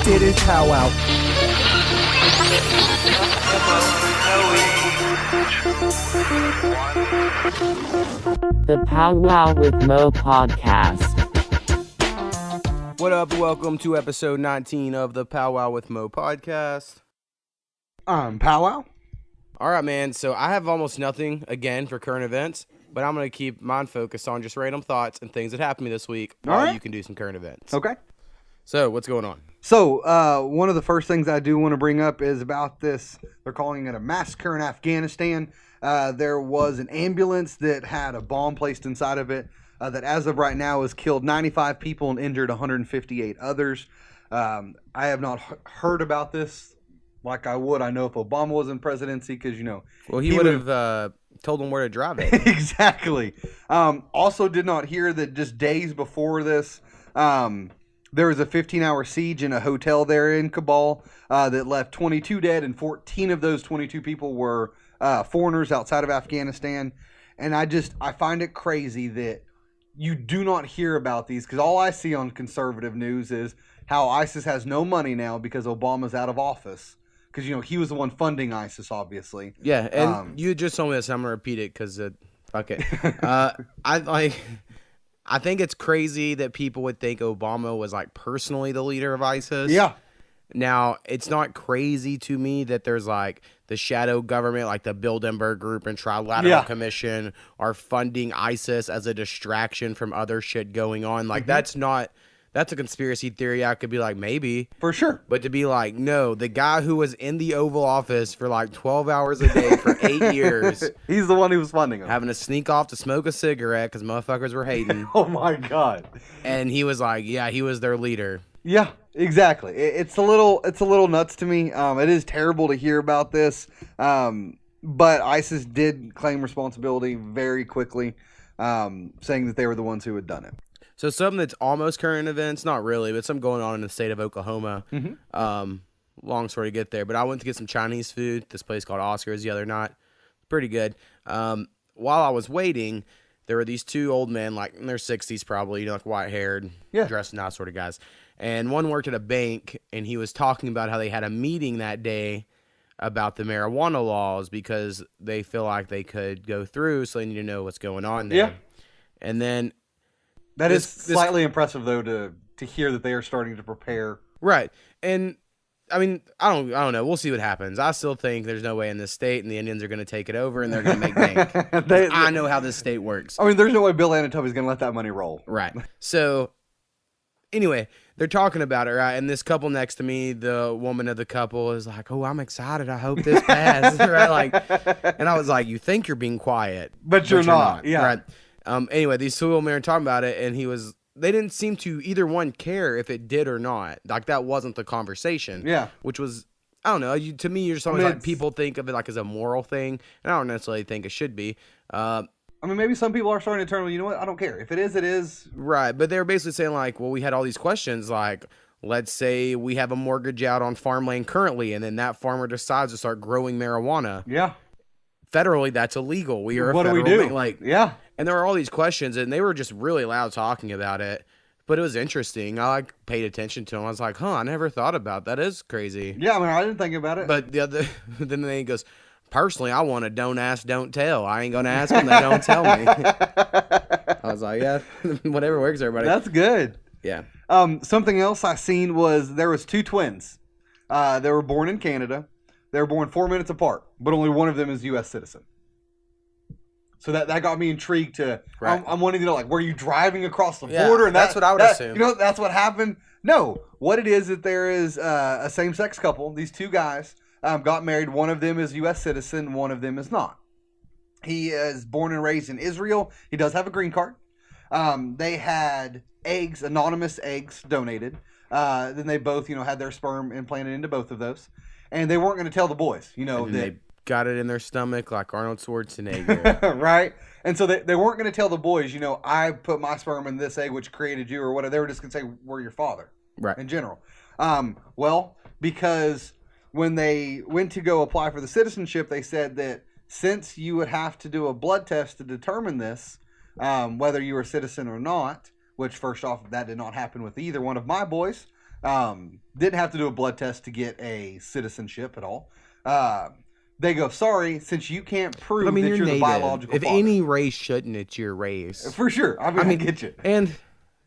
It is Powwow. The Powwow with Mo podcast. What up? Welcome to episode 19 of the Powwow with Mo podcast. I'm Powwow. All right, man. So I have almost nothing again for current events, but I'm going to keep mine focused on just random thoughts and things that happened to me this week while you can do some current events. Okay. So what's going on? So, one of the first things I do want to bring up is about this. They're calling it a massacre in Afghanistan. There was an ambulance that had a bomb placed inside of it that as of right now has killed 95 people and injured 158 others. I have not heard about this like I would. I know if Obama was in presidency because, you know. Well, he would have told them where to drive it. Exactly. Also did not hear that just days before this, there was a 15-hour siege in a hotel there in Kabul that left 22 dead, and 14 of those 22 people were foreigners outside of Afghanistan. And I find it crazy that you do not hear about these, because all I see on conservative news is how ISIS has no money now because Obama's out of office. Because, you know, he was the one funding ISIS, obviously. Yeah, and you just told me this. I'm going to repeat it because, fuck it. I think it's crazy that people would think Obama was like personally the leader of ISIS. Yeah. Now, it's not crazy to me that there's like the shadow government, like the Bilderberg Group and Trilateral Commission are funding ISIS as a distraction from other shit going on. Like that's a conspiracy theory. I could be like, maybe. For sure. But to be like, no, the guy who was in the Oval Office for like 12 hours a day for 8 years. He's the one who was funding them. Having to sneak off to smoke a cigarette because motherfuckers were hating. Oh, my God. And he was like, yeah, he was their leader. Yeah, exactly. It's a little nuts to me. It is terrible to hear about this. But ISIS did claim responsibility very quickly, saying that they were the ones who had done it. So something that's almost current events, not really, but something going on in the state of Oklahoma. Long story to get there, but I went to get some Chinese food. This place called Oscar's the other night. Pretty good. While I was waiting, there were these two old men, like in their 60s probably, you know, like white-haired, dressed nice sort of guys. And one worked at a bank, and he was talking about how they had a meeting that day about the marijuana laws because they feel like they could go through, so they need to know what's going on there. Yeah. And then That is slightly impressive, though, to hear that they are starting to prepare. Right. And, I mean, I don't know. We'll see what happens. I still think there's no way in this state, and the Indians are going to take it over, and they're going to make bank. I know how this state works. I mean, there's no way Bill Anatovy's going to let that money roll. Right. So, anyway, they're talking about it, right? And this couple next to me, the woman of the couple, is like, oh, I'm excited. I hope this passes, right? Like, and I was like, you think you're being quiet. But you're not. Yeah. Right. Anyway, these two old men are talking about it, and they didn't seem to either one care if it did or not. Like, that wasn't the conversation. Yeah. Which was, I don't know, to me, you're just always like, people think of it like as a moral thing, and I don't necessarily think it should be. I mean, maybe some people are starting to turn, well, you know what, I don't care. If it is, it is. Right, but they were basically saying, like, well, we had all these questions, like, let's say we have a mortgage out on farmland currently, and then that farmer decides to start growing marijuana. Yeah. Federally, that's illegal. We are what a do we do? Yeah. And there were all these questions, and they were just really loud talking about it. But it was interesting. I paid attention to them. I was like, I never thought about that. That is crazy. Yeah, I mean, I didn't think about it. But then he goes, personally, I want a don't ask, don't tell. I ain't going to ask them. They don't tell me. I was like, yeah, whatever works, everybody. That's good. Yeah. Something else I seen was there was two twins. They were born in Canada. They were born 4 minutes apart, but only one of them is U.S. citizen. So that got me intrigued to. Right. I'm wanting to know, like, were you driving across the border? And that's what I would assume. You know, that's what happened. No, what it is that there is a same-sex couple. These two guys got married. One of them is U.S. citizen. One of them is not. He is born and raised in Israel. He does have a green card. They had eggs, anonymous eggs, donated. Then they both, had their sperm implanted into both of those. And they weren't going to tell the boys, that they got it in their stomach like Arnold Schwarzenegger. Right? And so they weren't going to tell the boys, I put my sperm in this egg which created you or whatever. They were just going to say, we're your father. Right. In general. Well, because when they went to go apply for the citizenship, they said that since you would have to do a blood test to determine this, whether you were a citizen or not, which first off, that did not happen with either one of my boys. Didn't have to do a blood test to get a citizenship at all. They go, sorry, since you can't prove that you're the native. biological If father. any race shouldn't, it's your race. For sure. I get you. And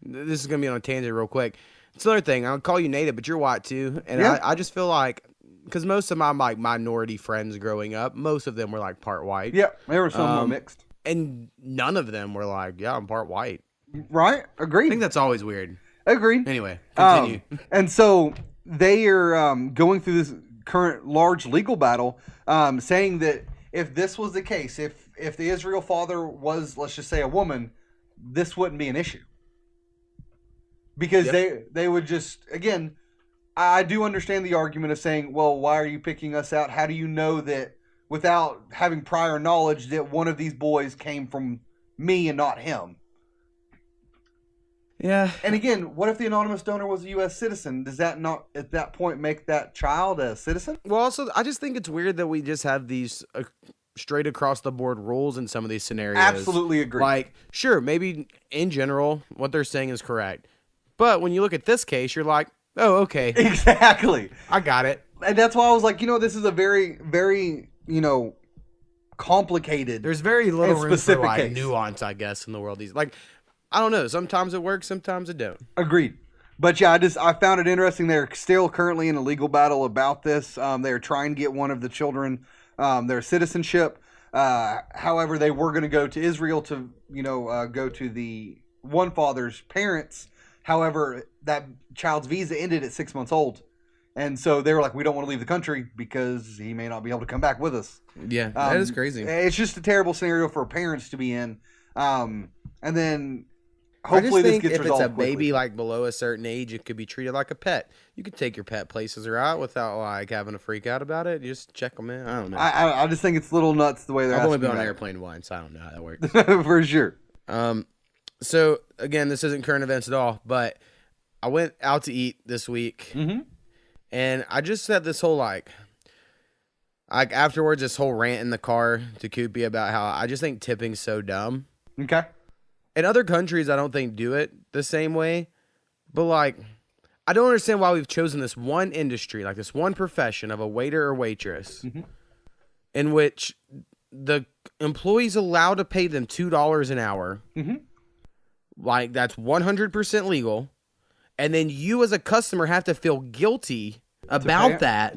this is going to be on a tangent real quick. It's another thing. I'll call you native, but you're white too. And Yeah. I just feel like, because most of my like minority friends growing up, most of them were like part white. Yeah, there were some mixed. And none of them were like, yeah, I'm part white. Right? I Agreed. think that's always weird. Agreed. Anyway, continue. And so they are going through this current large legal battle, saying that if this was the case, if the Israel father was, let's just say, a woman, this wouldn't be an issue. Because they would just, again, I do understand the argument of saying, well, why are you picking us out? How do you know that without having prior knowledge that one of these boys came from me and not him? Yeah. And again, what if the anonymous donor was a U.S. citizen? Does that not, at that point, make that child a citizen? Well, also, I just think it's weird that we just have these straight across the board rules in some of these scenarios. Absolutely agree. Like, sure, maybe in general, what they're saying is correct. But when you look at this case, you're like, oh, okay. Exactly. I got it. And that's why I was like, this is a very, very, complicated. There's very little room for specific like case. nuance, I guess, in the world. Like, I don't know. Sometimes it works, sometimes it don't. Agreed. But yeah, I found it interesting. They're still currently in a legal battle about this. They're trying to get one of the children their citizenship. However, they were going to go to Israel to, go to the one father's parents. However, that child's visa ended at 6 months old. And so they were like, we don't want to leave the country because he may not be able to come back with us. Yeah, that is crazy. It's just a terrible scenario for parents to be in. And then hopefully this gets if resolved it's a quickly. baby like below a certain age, it could be treated like a pet. You could take your pet places right without like having to freak out about it. You just check them in. I don't know. I just think it's a little nuts the way they're I've only asking been on an about airplane once. I don't know how that works. it. For sure. So again, this isn't current events at all, but I went out to eat this week, and I just said this whole like afterwards, this whole rant in the car to Koopy about how I just think tipping's so dumb. Okay. In other countries, I don't think do it the same way, but like I don't understand why we've chosen this one industry, like this one profession of a waiter or waitress, in which the employee's allowed to pay them $2 an hour. Like that's 100% legal. And then you as a customer have to feel guilty about that.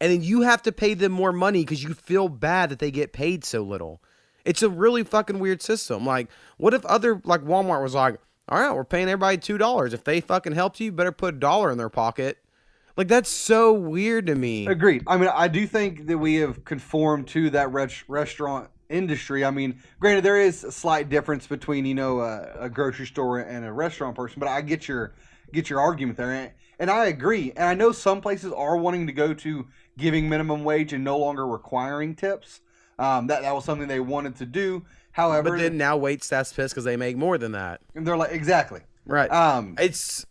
And then you have to pay them more money because you feel bad that they get paid so little. It's a really fucking weird system. Like, what if other, like Walmart was like, all right, we're paying everybody $2. If they fucking helped you better put $1 in their pocket. Like, that's so weird to me. Agreed. I mean, I do think that we have conformed to that restaurant industry. I mean, granted, there is a slight difference between, a grocery store and a restaurant person, but I get your argument there. And I agree. And I know some places are wanting to go to giving minimum wage and no longer requiring tips. That was something they wanted to do. However, But then now wait staff's pissed because they make more than that. and they're like, exactly. Right. It's,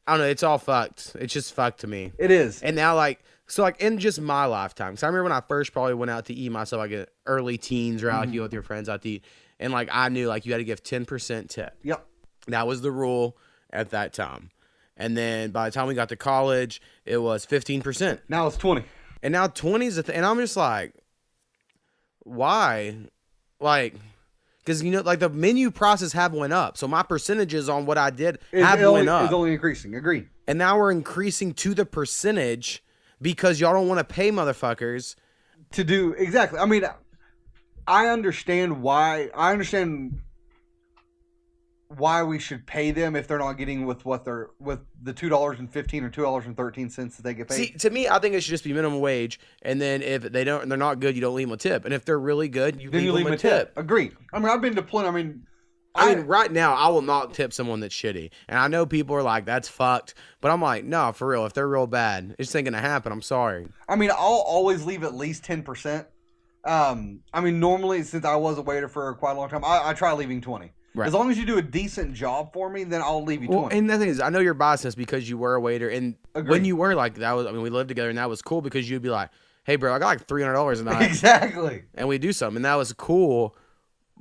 I don't know. It's all fucked. It's just fucked to me. It is. And now, like, so, like, in just my lifetime, because I remember when I first probably went out to eat myself, like, early teens, or like, you go with your friends out to eat, and, like, I knew, like, you had to give 10% tip. Yep. That was the rule at that time. And then by the time we got to college, it was 15%. Now it's 20. And now 20 is the thing. And I'm just like, why? Like, because, like, the menu prices have went up. So my percentages on what I did went up. It's only increasing. Agreed. And now we're increasing to the percentage because y'all don't want to pay motherfuckers To do exactly. I mean, I understand why. I understand why we should pay them if they're not getting with the $2.15 or $2.13 that they get paid. See, to me, I think it should just be minimum wage, and then if they're not good, you don't leave them a tip. And if they're really good, then you leave them a tip. Agreed. I mean, I've been to plenty. I mean, right now, I will not tip someone that's shitty. And I know people are like, that's fucked. But I'm like, no, for real. If they're real bad, it's not going to happen. I'm sorry. I mean, I'll always leave at least 10%. I mean, normally, since I was a waiter for quite a long time, I try leaving 20. Right. As long as you do a decent job for me, then I'll leave you 20. And the thing is, I know you're biased this because you were a waiter. And Agreed. when you were like, we lived together, and that was cool because you'd be like, hey, bro, I got like $300 a night. Exactly. And we do something. And that was cool.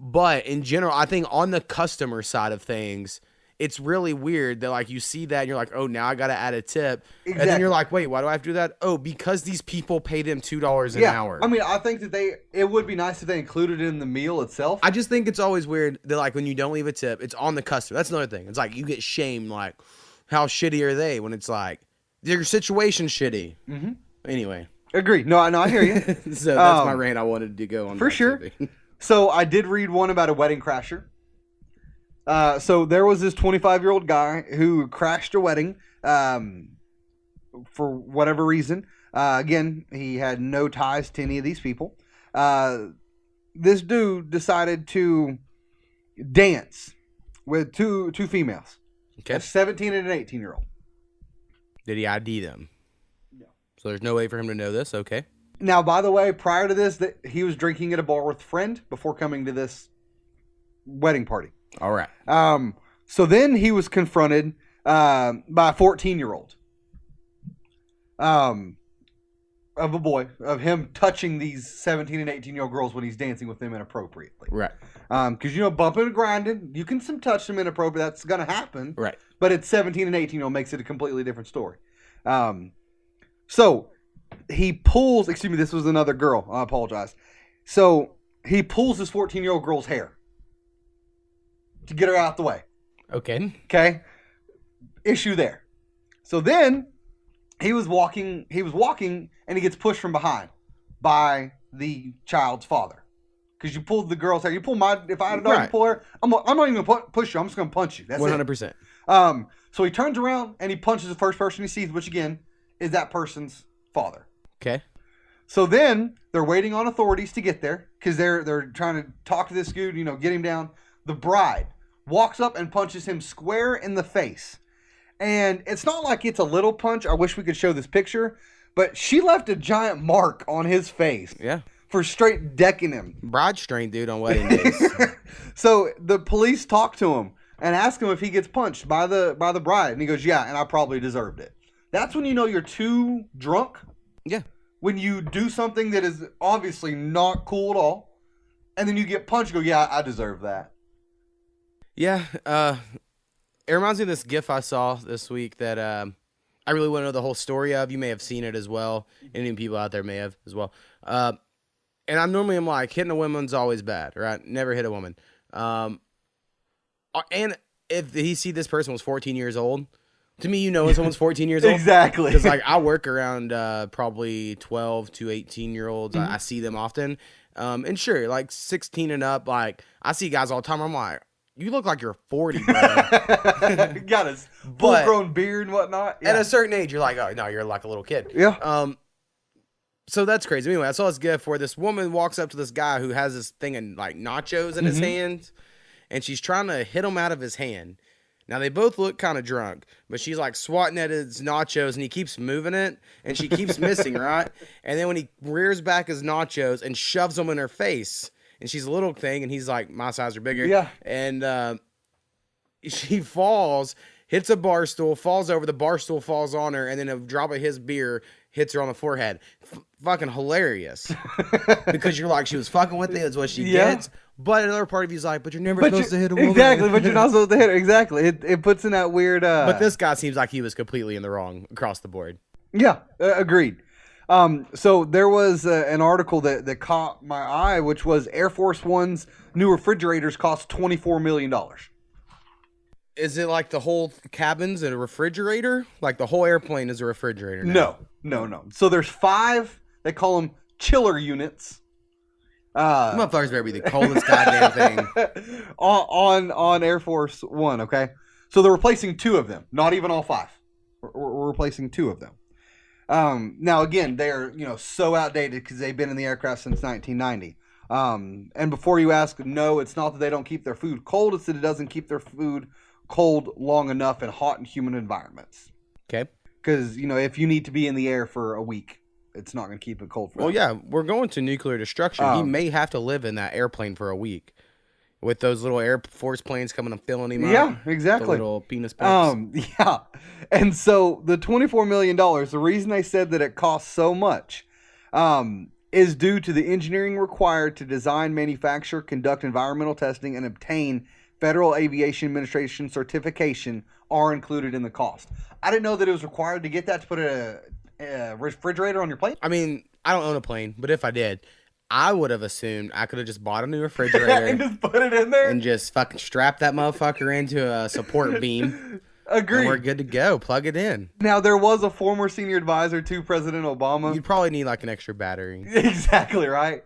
But in general, I think on the customer side of things, it's really weird that like you see that and you're like, oh, now I got to add a tip. And then Exactly. you're like, wait, why do I have to do that? Oh, because these people pay them $2 an hour. I mean, I think that it would be nice if they included it in the meal itself. I just think it's always weird that like when you don't leave a tip, it's on the customer. That's another thing. It's like you get shamed. Like, how shitty are they when it's like your situation's shitty? Mm-hmm. Anyway. Agreed. No, I hear you. So that's my rant I wanted to go on. For sure. So I did read one about a wedding crasher. So there was this 25-year-old guy who crashed a wedding for whatever reason. Again, he had no ties to any of these people. This dude decided to dance with two females. Okay. A 17 and an 18-year-old. Did he ID them? No. So there's no way for him to know this? Okay. Now, by the way, prior to this, he was drinking at a bar with a friend before coming to this wedding party. All right. So then he was confronted by a 14-year-old of a boy, of him touching these 17 and 18-year-old girls when he's dancing with them inappropriately. Right. Because, bumping and grinding, you can touch them inappropriately. That's going to happen. Right. But it's 17 and 18-year-old makes it a completely different story. So he pulls, excuse me, this was another girl. I apologize. So he pulls this 14-year-old girl's hair to get her out the way. Okay. Okay. Issue there. So then he was walking and he gets pushed from behind by the child's father. Because you pulled the girl's hair. You pull if I had a dog, you pull her, I'm not even going to push you. I'm just going to punch you. That's 100%. it. So he turns around and he punches the first person he sees, which again is that person's father. Okay. So then they're waiting on authorities to get there because they're trying to talk to this dude, get him down. The bride walks up and punches him square in the face. And it's not like it's a little punch. I wish we could show this picture. But she left a giant mark on his face. Yeah. For straight decking him. Broad strain, dude, on wedding days. So the police talk to him and ask him if he gets punched by the bride. And he goes, yeah, and I probably deserved it. That's when you know you're too drunk. Yeah. When you do something that is obviously not cool at all. And then you get punched, you go, yeah, I deserve that. Yeah, it reminds me of this GIF I saw this week that I really want to know the whole story of. You may have seen it as well. Any people out there may have as well. And I'm like, hitting a woman's always bad, right? Never hit a woman. And if he see this person was 14 years old, to me, when someone's 14 years old. Exactly. Because like I work around probably 12 to 18-year-olds. Mm-hmm. I see them often. And sure, like 16 and up, like I see guys all the time. I'm like, you look like you're 40, bro. Got his full-grown beard and whatnot. Yeah. At a certain age, you're like, oh, no, you're like a little kid. Yeah. So that's crazy. Anyway, I saw this GIF where this woman walks up to this guy who has this thing of like nachos in his hand, and she's trying to hit him out of his hand. Now, they both look kind of drunk, but she's like swatting at his nachos, and he keeps moving it, and she keeps missing, right? And then when he rears back his nachos and shoves them in her face, and she's a little thing, and he's like my size or bigger. Yeah. And she falls, hits a bar stool, falls over, the bar stool falls on her, and then a drop of his beer hits her on the forehead. Fucking hilarious. Because you're like, she was fucking with it, is what she gets. But another part of you's like, but you're never supposed to hit a woman. Exactly, but you're not supposed to hit her. Exactly. It puts in that weird... But this guy seems like he was completely in the wrong across the board. Yeah, agreed. So there was an article that caught my eye, which was Air Force One's new refrigerators cost $24 million. Is it like the whole cabin's a refrigerator? Like the whole airplane is a refrigerator now? No. So there's 5, they call them chiller units. Motherfuckers better be the coldest goddamn thing. on Air Force One, okay? So they're replacing 2 of them, not even all 5. We're replacing 2 of them. Now again, they're so outdated because they've been in the aircraft since 1990. And before you ask, no, it's not that they don't keep their food cold; it's that it doesn't keep their food cold long enough in hot and humid environments. Okay. Because if you need to be in the air for a week, it's not going to keep it cold for. Well, yeah, we're going to nuclear destruction. He may have to live in that airplane for a week. With those little Air Force planes coming and filling him up. Yeah, exactly. The little penis pumps. Yeah. And so the $24 million, the reason they said that it costs so much is due to the engineering required to design, manufacture, conduct environmental testing, and obtain Federal Aviation Administration certification are included in the cost. I didn't know that it was required to get that to put a refrigerator on your plane. I mean, I don't own a plane, but if I did, I would have assumed I could have just bought a new refrigerator And just put it in there? and just fucking strap that motherfucker into a support beam. Agreed. And we're good to go. Plug it in. Now, there was a former senior advisor to President Obama. You'd probably need like an extra battery. Exactly, right?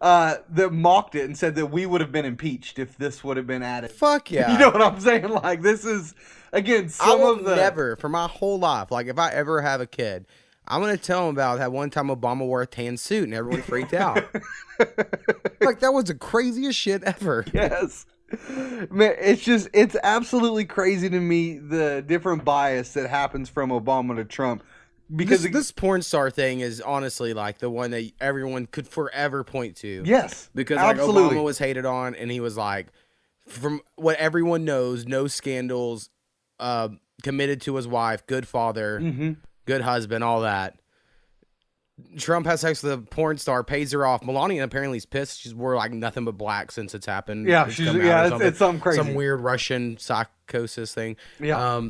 That mocked it and said that we would have been impeached if this would have been added. Fuck yeah. You know what I'm saying? Like, this is, again, I will never, for my whole life, like if I ever have a kid, I'm going to tell them about that one time Obama wore a tan suit and everyone freaked out. Like, that was the craziest shit ever. Yes. Man, it's absolutely crazy to me, the different bias that happens from Obama to Trump. Because this porn star thing is honestly like the one that everyone could forever point to. Yes. Because like absolutely. Obama was hated on and he was like, from what everyone knows, no scandals, committed to his wife, good father, good husband, all that. Trump has sex with a porn star, pays her off. Melania apparently is pissed. She's wore like nothing but black since it's happened. Yeah, it's something crazy. Some weird Russian psychosis thing. Yeah.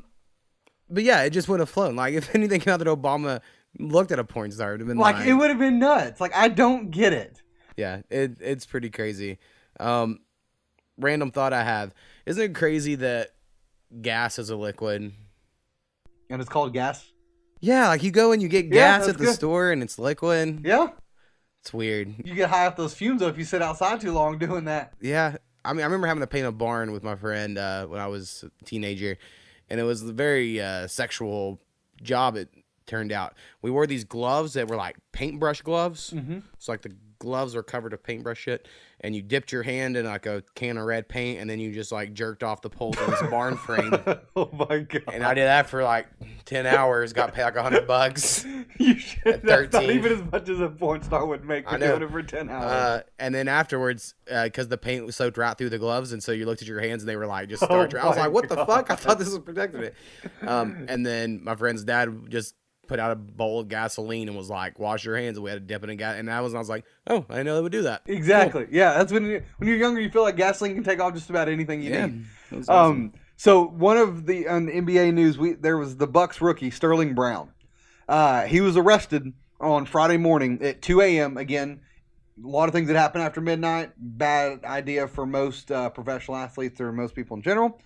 But yeah, it just would have flown. Like if anything came out that Obama looked at a porn star, it would have been like it would have been nuts. Like, I don't get it. Yeah, it's pretty crazy. Random thought I have. Isn't it crazy that gas is a liquid? And it's called gas? Yeah, like you go and you get gas at the store and it's liquid. Yeah. It's weird. You get high off those fumes though if you sit outside too long doing that. Yeah. I mean, I remember having to paint a barn with my friend when I was a teenager, and it was a very sexual job, it turned out. We wore these gloves that were like paintbrush gloves. So like the gloves were covered with paintbrush shit, and you dipped your hand in like a can of red paint, and then you just like jerked off the poles of this barn frame. Oh my god! And I did that for like 10 hours. Got paid like $100. You should. At 13. That's not even as much as a porn star would make for doing it for 10 hours. And then afterwards, because the paint was soaked right through the gloves, and so you looked at your hands and they were like just starch. I was like, what the fuck? I thought this was protecting it. And then my friend's dad just put out a bowl of gasoline and was like, wash your hands, and we had to dip it in gas. And I was like, oh, I didn't know they would do that. Exactly. Cool. Yeah, that's when you're younger, you feel like gasoline can take off just about anything you need. That's awesome. So one of the on NBA news, there was the Bucks rookie Sterling Brown. He was arrested on Friday morning at 2 a.m. Again, a lot of things that happen after midnight. Bad idea for most professional athletes or most people in general.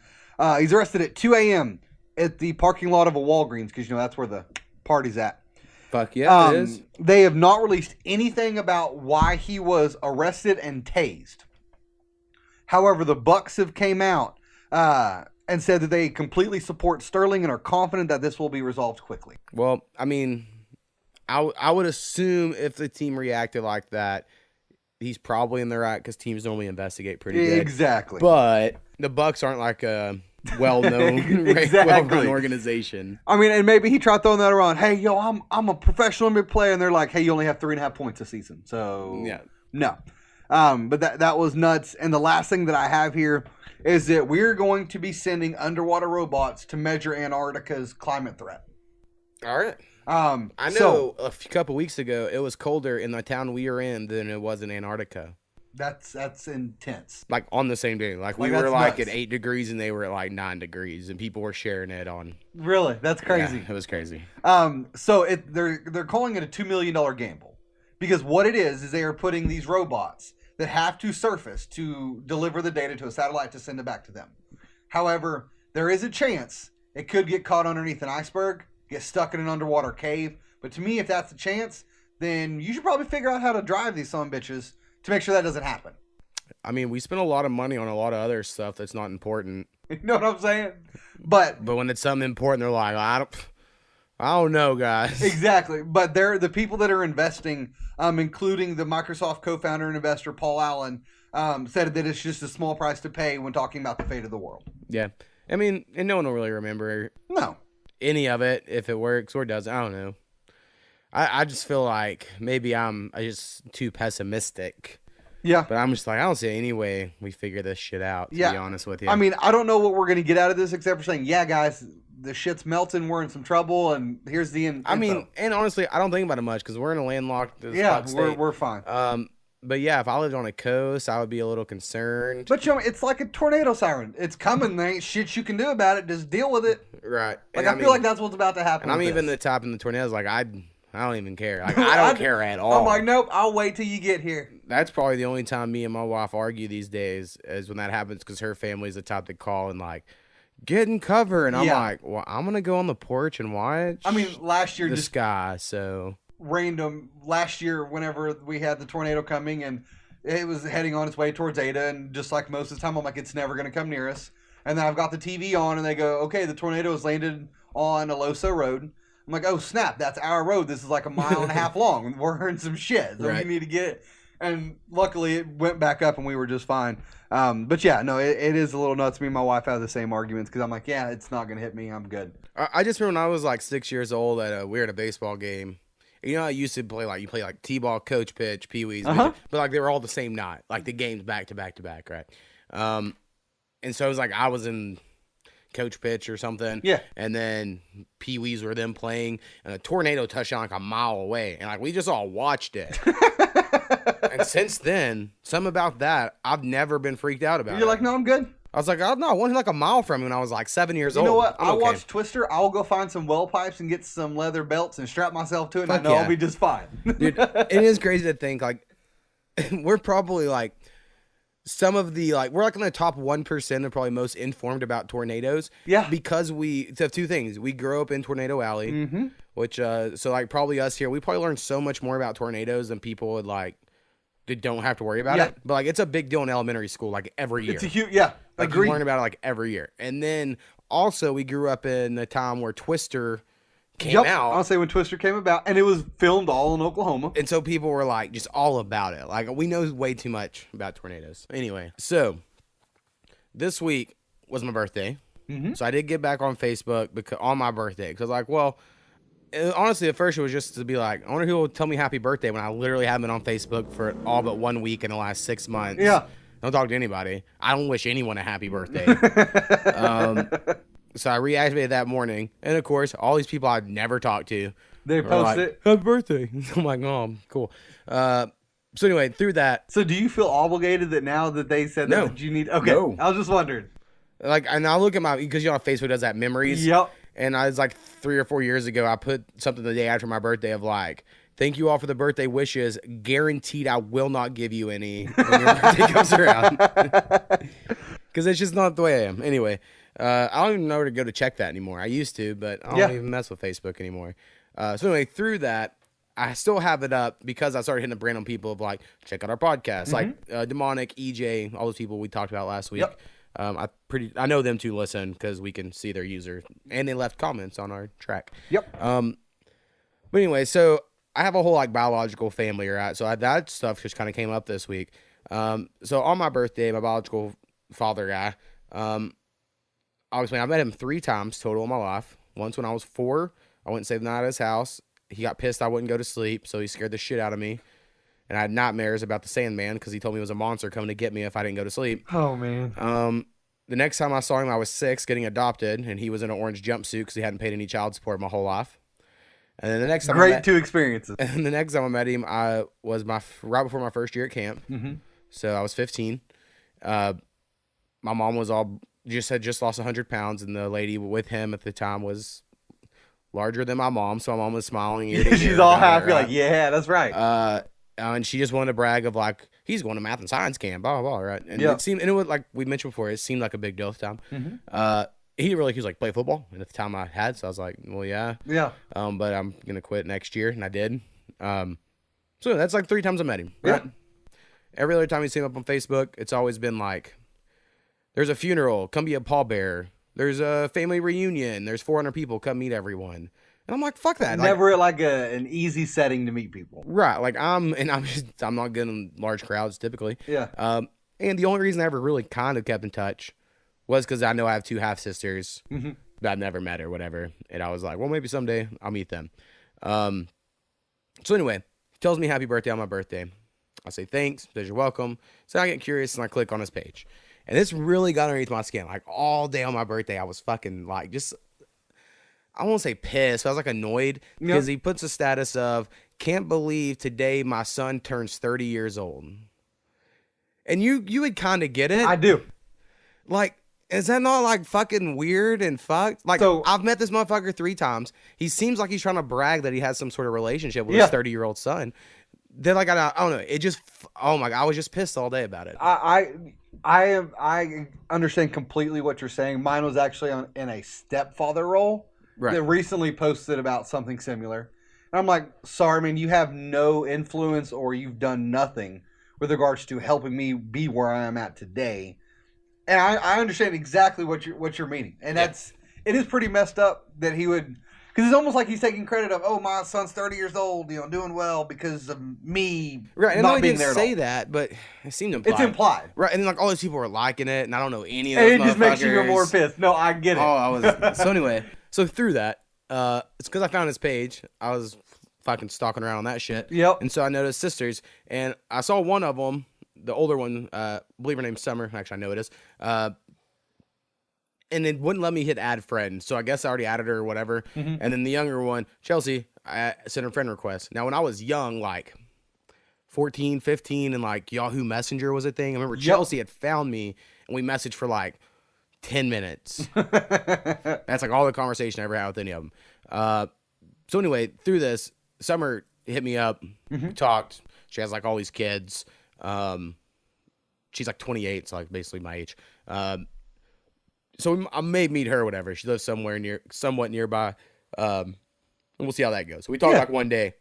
He's arrested at 2 a.m. at the parking lot of a Walgreens because that's where the party's at. Fuck yeah, it is. They have not released anything about why he was arrested and tased. However, the Bucks have came out and said that they completely support Sterling and are confident that this will be resolved quickly. Well, I mean, I would assume if the team reacted like that, he's probably in the right because teams normally investigate pretty good. Exactly. But the Bucks aren't like a well-known, well-run organization. I mean, and maybe he tried throwing that around. Hey, yo, I'm a professional NBA player, and they're like, hey, you only have 3.5 points a season, so yeah, no. But that was nuts. And the last thing that I have here is that we're going to be sending underwater robots to measure Antarctica's climate threat. All right. I know. So, a couple weeks ago, it was colder in the town we were in than it was in Antarctica. That's intense. Like on the same day. Like we that's were like nuts. at 8 degrees and they were at like 9 degrees and people were sharing it on. Really? That's crazy. Yeah, it was crazy. So they're calling it a $2 million gamble because what it is they are putting these robots that have to surface to deliver the data to a satellite to send it back to them. However, there is a chance it could get caught underneath an iceberg, get stuck in an underwater cave. But to me, if that's the chance, then you should probably figure out how to drive these son bitches to make sure that doesn't happen. I mean, we spent a lot of money on a lot of other stuff that's not important. You know what I'm saying? But when it's something important, they're like, I don't know, guys. Exactly. But they're the people that are investing, including the Microsoft co-founder and investor Paul Allen, said that it's just a small price to pay when talking about the fate of the world. Yeah. I mean, and no one will really remember any of it if it works or doesn't. I don't know. I just feel like maybe I'm just too pessimistic. Yeah. But I'm just like, I don't see any way we figure this shit out, to be honest with you. I mean, I don't know what we're going to get out of this except for saying, yeah, guys, the shit's melting, we're in some trouble, and here's the info. I mean, and honestly, I don't think about it much because we're in a landlocked state. We're fine. But yeah, if I lived on a coast, I would be a little concerned. But it's like a tornado siren. It's coming. There ain't shit you can do about it. Just deal with it. Right. Like I feel like that's what's about to happen. And I'm even the top in the tornadoes. Like I don't even care. Like I don't care at all. I'm like, nope. I'll wait till you get here. That's probably the only time me and my wife argue these days is when that happens because her family's the top to call and like get in cover, and I'm like, well, I'm gonna go on the porch and watch. I mean, last year the just sky. So random. Last year, whenever we had the tornado coming and it was heading on its way towards Ada, and just like most of the time, I'm like, it's never gonna come near us. And then I've got the TV on, and they go, okay, the tornado has landed on Aloso Road. I'm like, oh snap, that's our road. This is like a mile and a half long. We're in some shit, so we need to get it. And luckily, it went back up, and we were just fine. But yeah, no, it is a little nuts. Me and my wife have the same arguments because I'm like, yeah, it's not gonna hit me. I'm good. I just remember when I was like 6 years old we were at a baseball game. You know, I used to play like t-ball, coach pitch, pee-wees, but like they were all the same night, like the games back to back to back, right? And so it was like I was in coach pitch or something, and then pee-wees were them playing, and a tornado touched down like a mile away, and like we just all watched it. And since then, something about that I've never been freaked out about. You're like, no, I'm good. I was like, oh, no, I wanted like a mile from me when I was like 7 years old. You know what? I'll watch Twister. I'll go find some well pipes and get some leather belts and strap myself to it, and I know I'll be just fine. Dude, it is crazy to think, like, we're probably, like, some of the, like, we're, like, in the top 1% of probably most informed about tornadoes. Yeah. Because we have two things. We grew up in Tornado Alley, which, so, like, probably us here, we probably learned so much more about tornadoes than people would, like, they don't have to worry about it. But, like, it's a big deal in elementary school, like, every year. It's a huge, Like, you learn about it, like, every year. And then, also, we grew up in a time where Twister came out. I'll say when Twister came about, and it was filmed all in Oklahoma. And so people were, like, just all about it. Like, we know way too much about tornadoes. Anyway, so, this week was my birthday. So, I did get back on Facebook on my birthday. Because, like, well, honestly, at first it was just to be like, I wonder who will tell me happy birthday when I literally haven't been on Facebook for all but 1 week in the last 6 months. Yeah. Don't talk to anybody. I don't wish anyone a happy birthday. So I reactivated that morning. And, of course, all these people I'd never talked to. They post like, it. Happy birthday. I'm like, oh, cool. So, anyway, through that. So, do you feel obligated that now that they said that you need... Okay, no. I was just wondering. Like, and I look at because, you know, Facebook does that memories. Yep. And I was like 3 or 4 years ago, I put something the day after my birthday of like, thank you all for the birthday wishes. Guaranteed I will not give you any when your birthday comes around. Because it's just not the way I am. Anyway, I don't even know where to go to check that anymore. I used to, but I don't even mess with Facebook anymore. So anyway, through that, I still have it up because I started hitting the random people of like, check out our podcast. Like Demonic, EJ, all those people we talked about last week. Yep. I know them to listen because we can see their user, and they left comments on our track. Yep. But anyway, so I have a whole like biological family, right? So that stuff just kind of came up this week. So on my birthday, my biological father guy, obviously I met him 3 times total in my life. Once when I was 4, I went and stayed the night at his house. He got pissed I wouldn't go to sleep, so he scared the shit out of me. And I had nightmares about the Sandman because he told me it was a monster coming to get me if I didn't go to sleep. Oh, man. The next time I saw him, I was 6, getting adopted, and he was in an orange jumpsuit because he hadn't paid any child support my whole life. And then the next time 2 experiences. And the next time I met him, I was right before my first year at camp. So I was 15. My mom was had just lost 100 pounds, and the lady with him at the time was larger than my mom. So my mom was smiling. She's all happy, like, yeah, that's right. And she just wanted to brag of like, he's going to math and science camp, blah, blah, blah, right? And it seemed, and it was like we mentioned before, it seemed like a big deal at the time. He was like, play football. And at the time I had, so I was like, well, yeah. Yeah. But I'm going to quit next year. And I did. So that's like 3 times I met him. Right? Yeah. Every other time you see him up on Facebook, it's always been like, there's a funeral, come be a pallbearer. There's a family reunion. There's 400 people, come meet everyone. And I'm like, fuck that. Never like an easy setting to meet people. Right. Like I'm not good in large crowds typically. Yeah. And the only reason I ever really kind of kept in touch was because I know I have 2 half sisters that I've never met or whatever. And I was like, well, maybe someday I'll meet them. So anyway, he tells me happy birthday on my birthday. I say thanks, says you're welcome. So I get curious and I click on his page. And this really got underneath my skin. Like all day on my birthday, I was fucking like I won't say pissed, but I was like annoyed because he puts a status of, can't believe today my son turns 30 years old. And you would kind of get it. I do. Like, is that not like fucking weird and fucked? Like, so, I've met this motherfucker 3 times. He seems like he's trying to brag that he has some sort of relationship with his 30-year-old son. Then like, I don't know. It just, oh my God, I was just pissed all day about it. I understand completely what you're saying. Mine was actually in a stepfather role that recently posted about something similar. And I'm like, sorry, man, you have no influence or you've done nothing with regards to helping me be where I am at today. And I understand exactly what you're meaning. And it is pretty messed up that he would, because it's almost like he's taking credit of, oh, my son's 30 years old, doing well because of me not being there at all. He didn't say that, but it seemed implied. It's implied. Right, and like all these people were liking it, and I don't know any of those and it just makes you even more pissed. No, I get it. Oh, I was. So anyway, through that, it's because I found his page. I was fucking stalking around on that shit. Yep. And so I noticed sisters, and I saw one of them, the older one, I believe her name's Summer. Actually, I know it is. And it wouldn't let me hit add friend. So I guess I already added her or whatever. Mm-hmm. And then the younger one, Chelsea, I sent her friend request. Now, when I was young, like 14, 15, and like Yahoo Messenger was a thing, I remember Chelsea had found me and we messaged for like 10 minutes. That's like all the conversation I ever had with any of them. So anyway, through this, Summer hit me up, we talked. She has like all these kids. She's like 28, so like basically my age. So I may meet her or whatever. She lives somewhat nearby. And we'll see how that goes. So we talked like one day.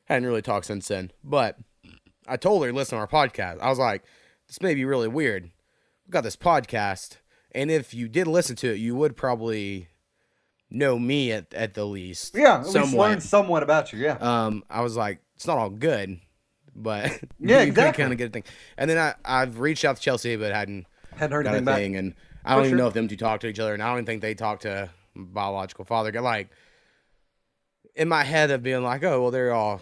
Hadn't really talked since then. But I told her, listen to our podcast. I was like, this may be really weird. We've got this podcast. And if you did listen to it, you would probably know me at the least. Yeah, at least learn somewhat about you, yeah. I was like, it's not all good. But yeah, you exactly. kind of get a thing. And then I've reached out to Chelsea, but hadn't heard anything back. And I don't even know if them two talk to each other, and I don't even think they talk to biological father. Like, in my head of being like, oh, well, they're all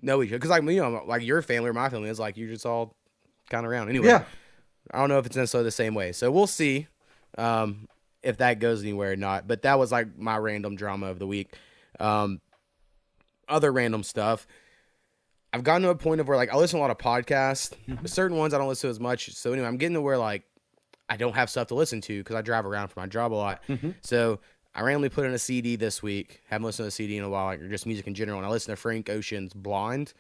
know each other. Because, like, like your family or my family is like, you're just all kind of around. Anyway, I don't know if it's necessarily the same way. So we'll see if that goes anywhere or not. But that was, like, my random drama of the week. Other random stuff. I've gotten to a point of where, like, I listen to a lot of podcasts. Certain ones I don't listen to as much. So, anyway, I'm getting to where, like, I don't have stuff to listen to because I drive around for my job a lot. So I randomly put in a CD this week. Haven't listened to a CD in a while, like, or just music in general. And I listened to Frank Ocean's Blonde,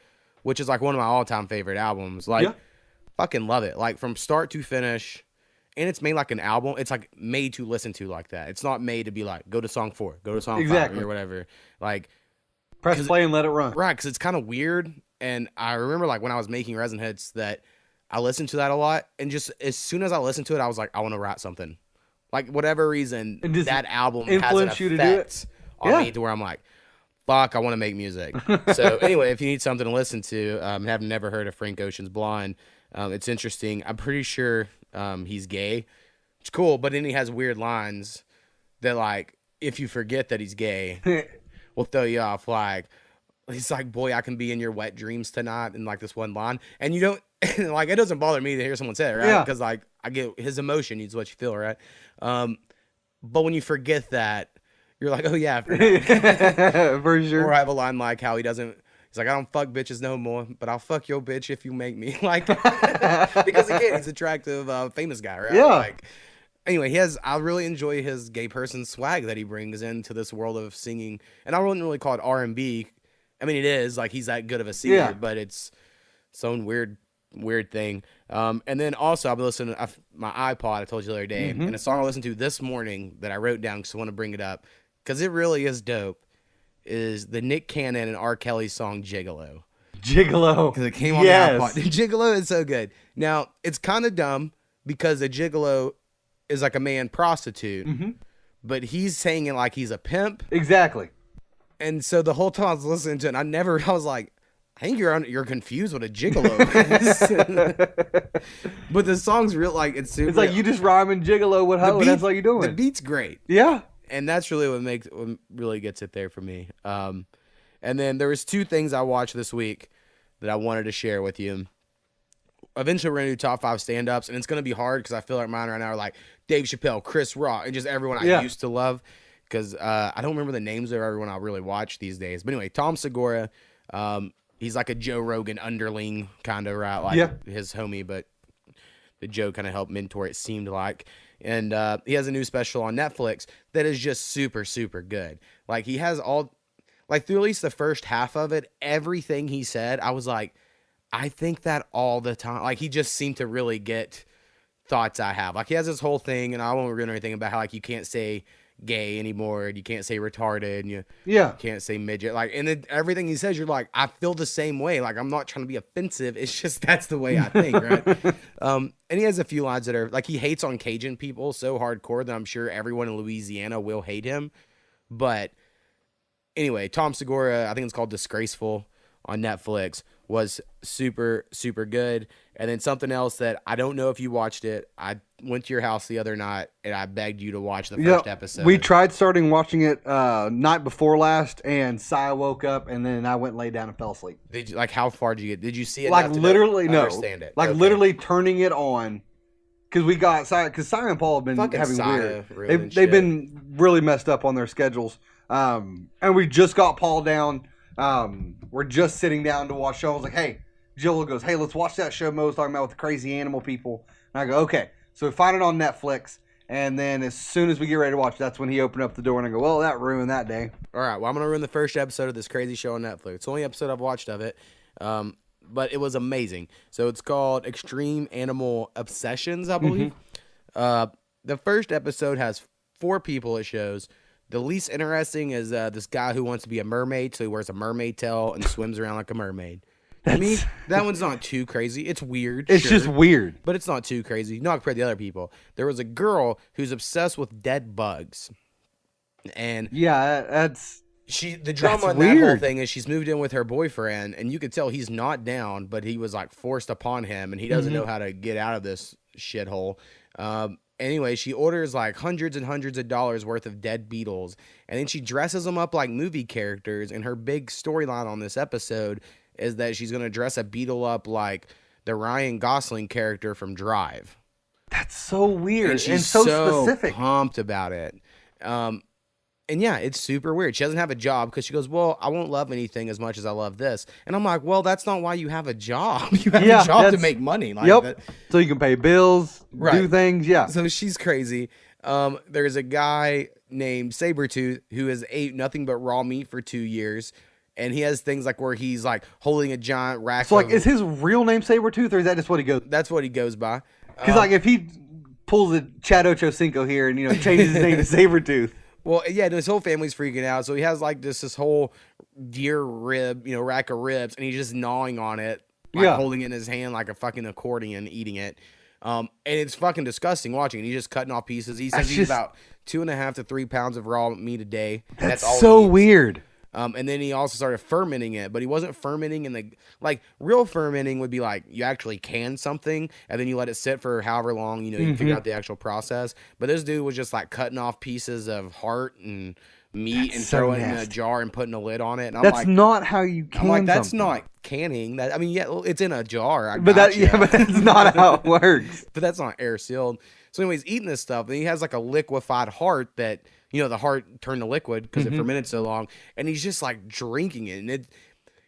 which is like one of my all-time favorite albums. Like, fucking love it. Like, from start to finish. And it's made like an album. It's like made to listen to like that. It's not made to be like, go to song 4, go to song 5 or whatever. Like, press play and let it run. Right, because it's kind of weird. And I remember like when I was making resin hits that I listened to that a lot, and just as soon as I listened to it, I was like, I want to write something. Like, whatever reason, that album has an effect on me to where I'm like, fuck, I want to make music. So anyway, if you need something to listen to, and have never heard of Frank Ocean's Blonde, it's interesting. I'm pretty sure he's gay. It's cool, but then he has weird lines that, like, if you forget that he's gay, will throw you off. Like, he's like, boy, I can be in your wet dreams tonight, and like this one line. And you don't, like, it doesn't bother me to hear someone say it, right? Because, like, I get his emotion is what you feel, right? But when you forget that, you're like, oh, yeah. For sure. Or I have a line like how he's like, I don't fuck bitches no more, but I'll fuck your bitch if you make me. Like, because, again, he's attractive, famous guy, right? Yeah. Like, anyway, I really enjoy his gay person swag that he brings into this world of singing. And I wouldn't really call it R&B. I mean, it is. Like, he's that good of a singer, but it's its own weird thing. And then also, I've been listening to my iPod, I told you the other day, and a song I listened to this morning that I wrote down because I want to bring it up, because it really is dope, is the Nick Cannon and R. Kelly song Gigolo. Because it came on the iPod. Gigolo is so good. Now, it's kind of dumb because a gigolo is like a man prostitute, but he's saying it like he's a pimp. Exactly. And so the whole time I was listening to it, I was like, I think you're confused what a gigolo is. But the song's real, like, it's super. It's like you just rhyming gigolo with hoe, and that's all you're doing. The beat's great. Yeah. And that's really what really gets it there for me. And then there was 2 things I watched this week that I wanted to share with you. Eventually, we're going to do top 5 stand-ups, and it's going to be hard because I feel like mine right now are like Dave Chappelle, Chris Rock, and just everyone I used to love. because I don't remember the names of everyone I really watch these days. But anyway, Tom Segura, he's like a Joe Rogan underling kind of, right? Like his homie, but the Joe kind of helped mentor, it seemed like. And he has a new special on Netflix that is just super, super good. Like, he has all, like, through at least the first half of it, everything he said, I was like, I think that all the time. Like, he just seemed to really get thoughts I have. Like, he has this whole thing, and I won't ruin anything about how, like, you can't say gay anymore, and you can't say retarded, and you can't say midget. Like, and then everything he says, you're like, I feel the same way. Like, I'm not trying to be offensive. It's just that's the way I think, right? And he has a few lines that are like, he hates on Cajun people so hardcore that I'm sure everyone in Louisiana will hate him. But anyway, Tom Segura, I think it's called Disgraceful on Netflix, was super, super good. And then something else that I don't know if you watched it. I went to your house the other night and I begged you to watch the first episode. We tried starting watching it night before last, and Saya woke up, and then I went and laid down and fell asleep. Did you, like, how far did you get? Did you see it? Like, literally, no. Understand it. Like, literally turning it on. Because we got Saya, because Saya and Paul have been Fucking having Saya weird. They've been really messed up on their schedules. And we just got Paul down. We're just sitting down to watch show. I was like, hey, Jill goes, hey, let's watch that show Mo was talking about with the crazy animal people. And I go, okay. So we find it on Netflix. And then as soon as we get ready to watch, that's when he opened up the door. And I go, well, that ruined that day. All right. Well, I'm going to ruin the first episode of this crazy show on Netflix. It's the only episode I've watched of it. But it was amazing. So it's called Extreme Animal Obsessions, I believe. The first episode has 4 people it shows. The least interesting is this guy who wants to be a mermaid, so he wears a mermaid tail and swims around like a mermaid. I mean, that one's not too crazy. It's weird. It's just weird. But it's not too crazy. Not compared to the other people. There was a girl who's obsessed with dead bugs. And that's... The drama in that whole thing is she's moved in with her boyfriend, and you could tell he's not down, but he was like forced upon him, and he doesn't know how to get out of this shithole. Anyway, she orders like hundreds and hundreds of dollars worth of dead beetles, and then she dresses them up like movie characters. And her big storyline on this episode is that she's going to dress a beetle up like the Ryan Gosling character from Drive. That's so weird and she's so specific. Pumped about it. And yeah, it's super weird. She doesn't have a job because she goes, well, I won't love anything as much as I love this. And I'm like, well, that's not why you have a job. You have a job to make money. Like so you can pay bills, do things. Yeah. So she's crazy. There's a guy named Sabretooth who has ate nothing but raw meat for 2 years. And he has things like where he's like holding a giant rack. So like, is his real name Sabretooth, or is that just what he goes? That's what he goes by. Because like, if he pulls a Chad Ochocinco here and changes his name to Sabretooth. Well, yeah, his whole family's freaking out. So he has like this whole deer rib, rack of ribs, and he's just gnawing on it, holding it in his hand like a fucking accordion, eating it. And it's fucking disgusting watching. He's just cutting off pieces. He says he's about 2.5 to 3 pounds of raw meat a day. That's all so weird. And then he also started fermenting it, but he wasn't fermenting in the, like, real fermenting would be like you actually can something and then you let it sit for however long, you can figure out the actual process. But this dude was just like cutting off pieces of heart and meat and throwing it in a jar and putting a lid on it. And that's not how you can. I'm like, that's not canning. That, I mean, yeah, it's in a jar. But that's not how it works. But that's not air sealed. So anyways, eating this stuff, and he has like a liquefied heart that, the heart turned to liquid because it fermented so long, and he's just like drinking it, and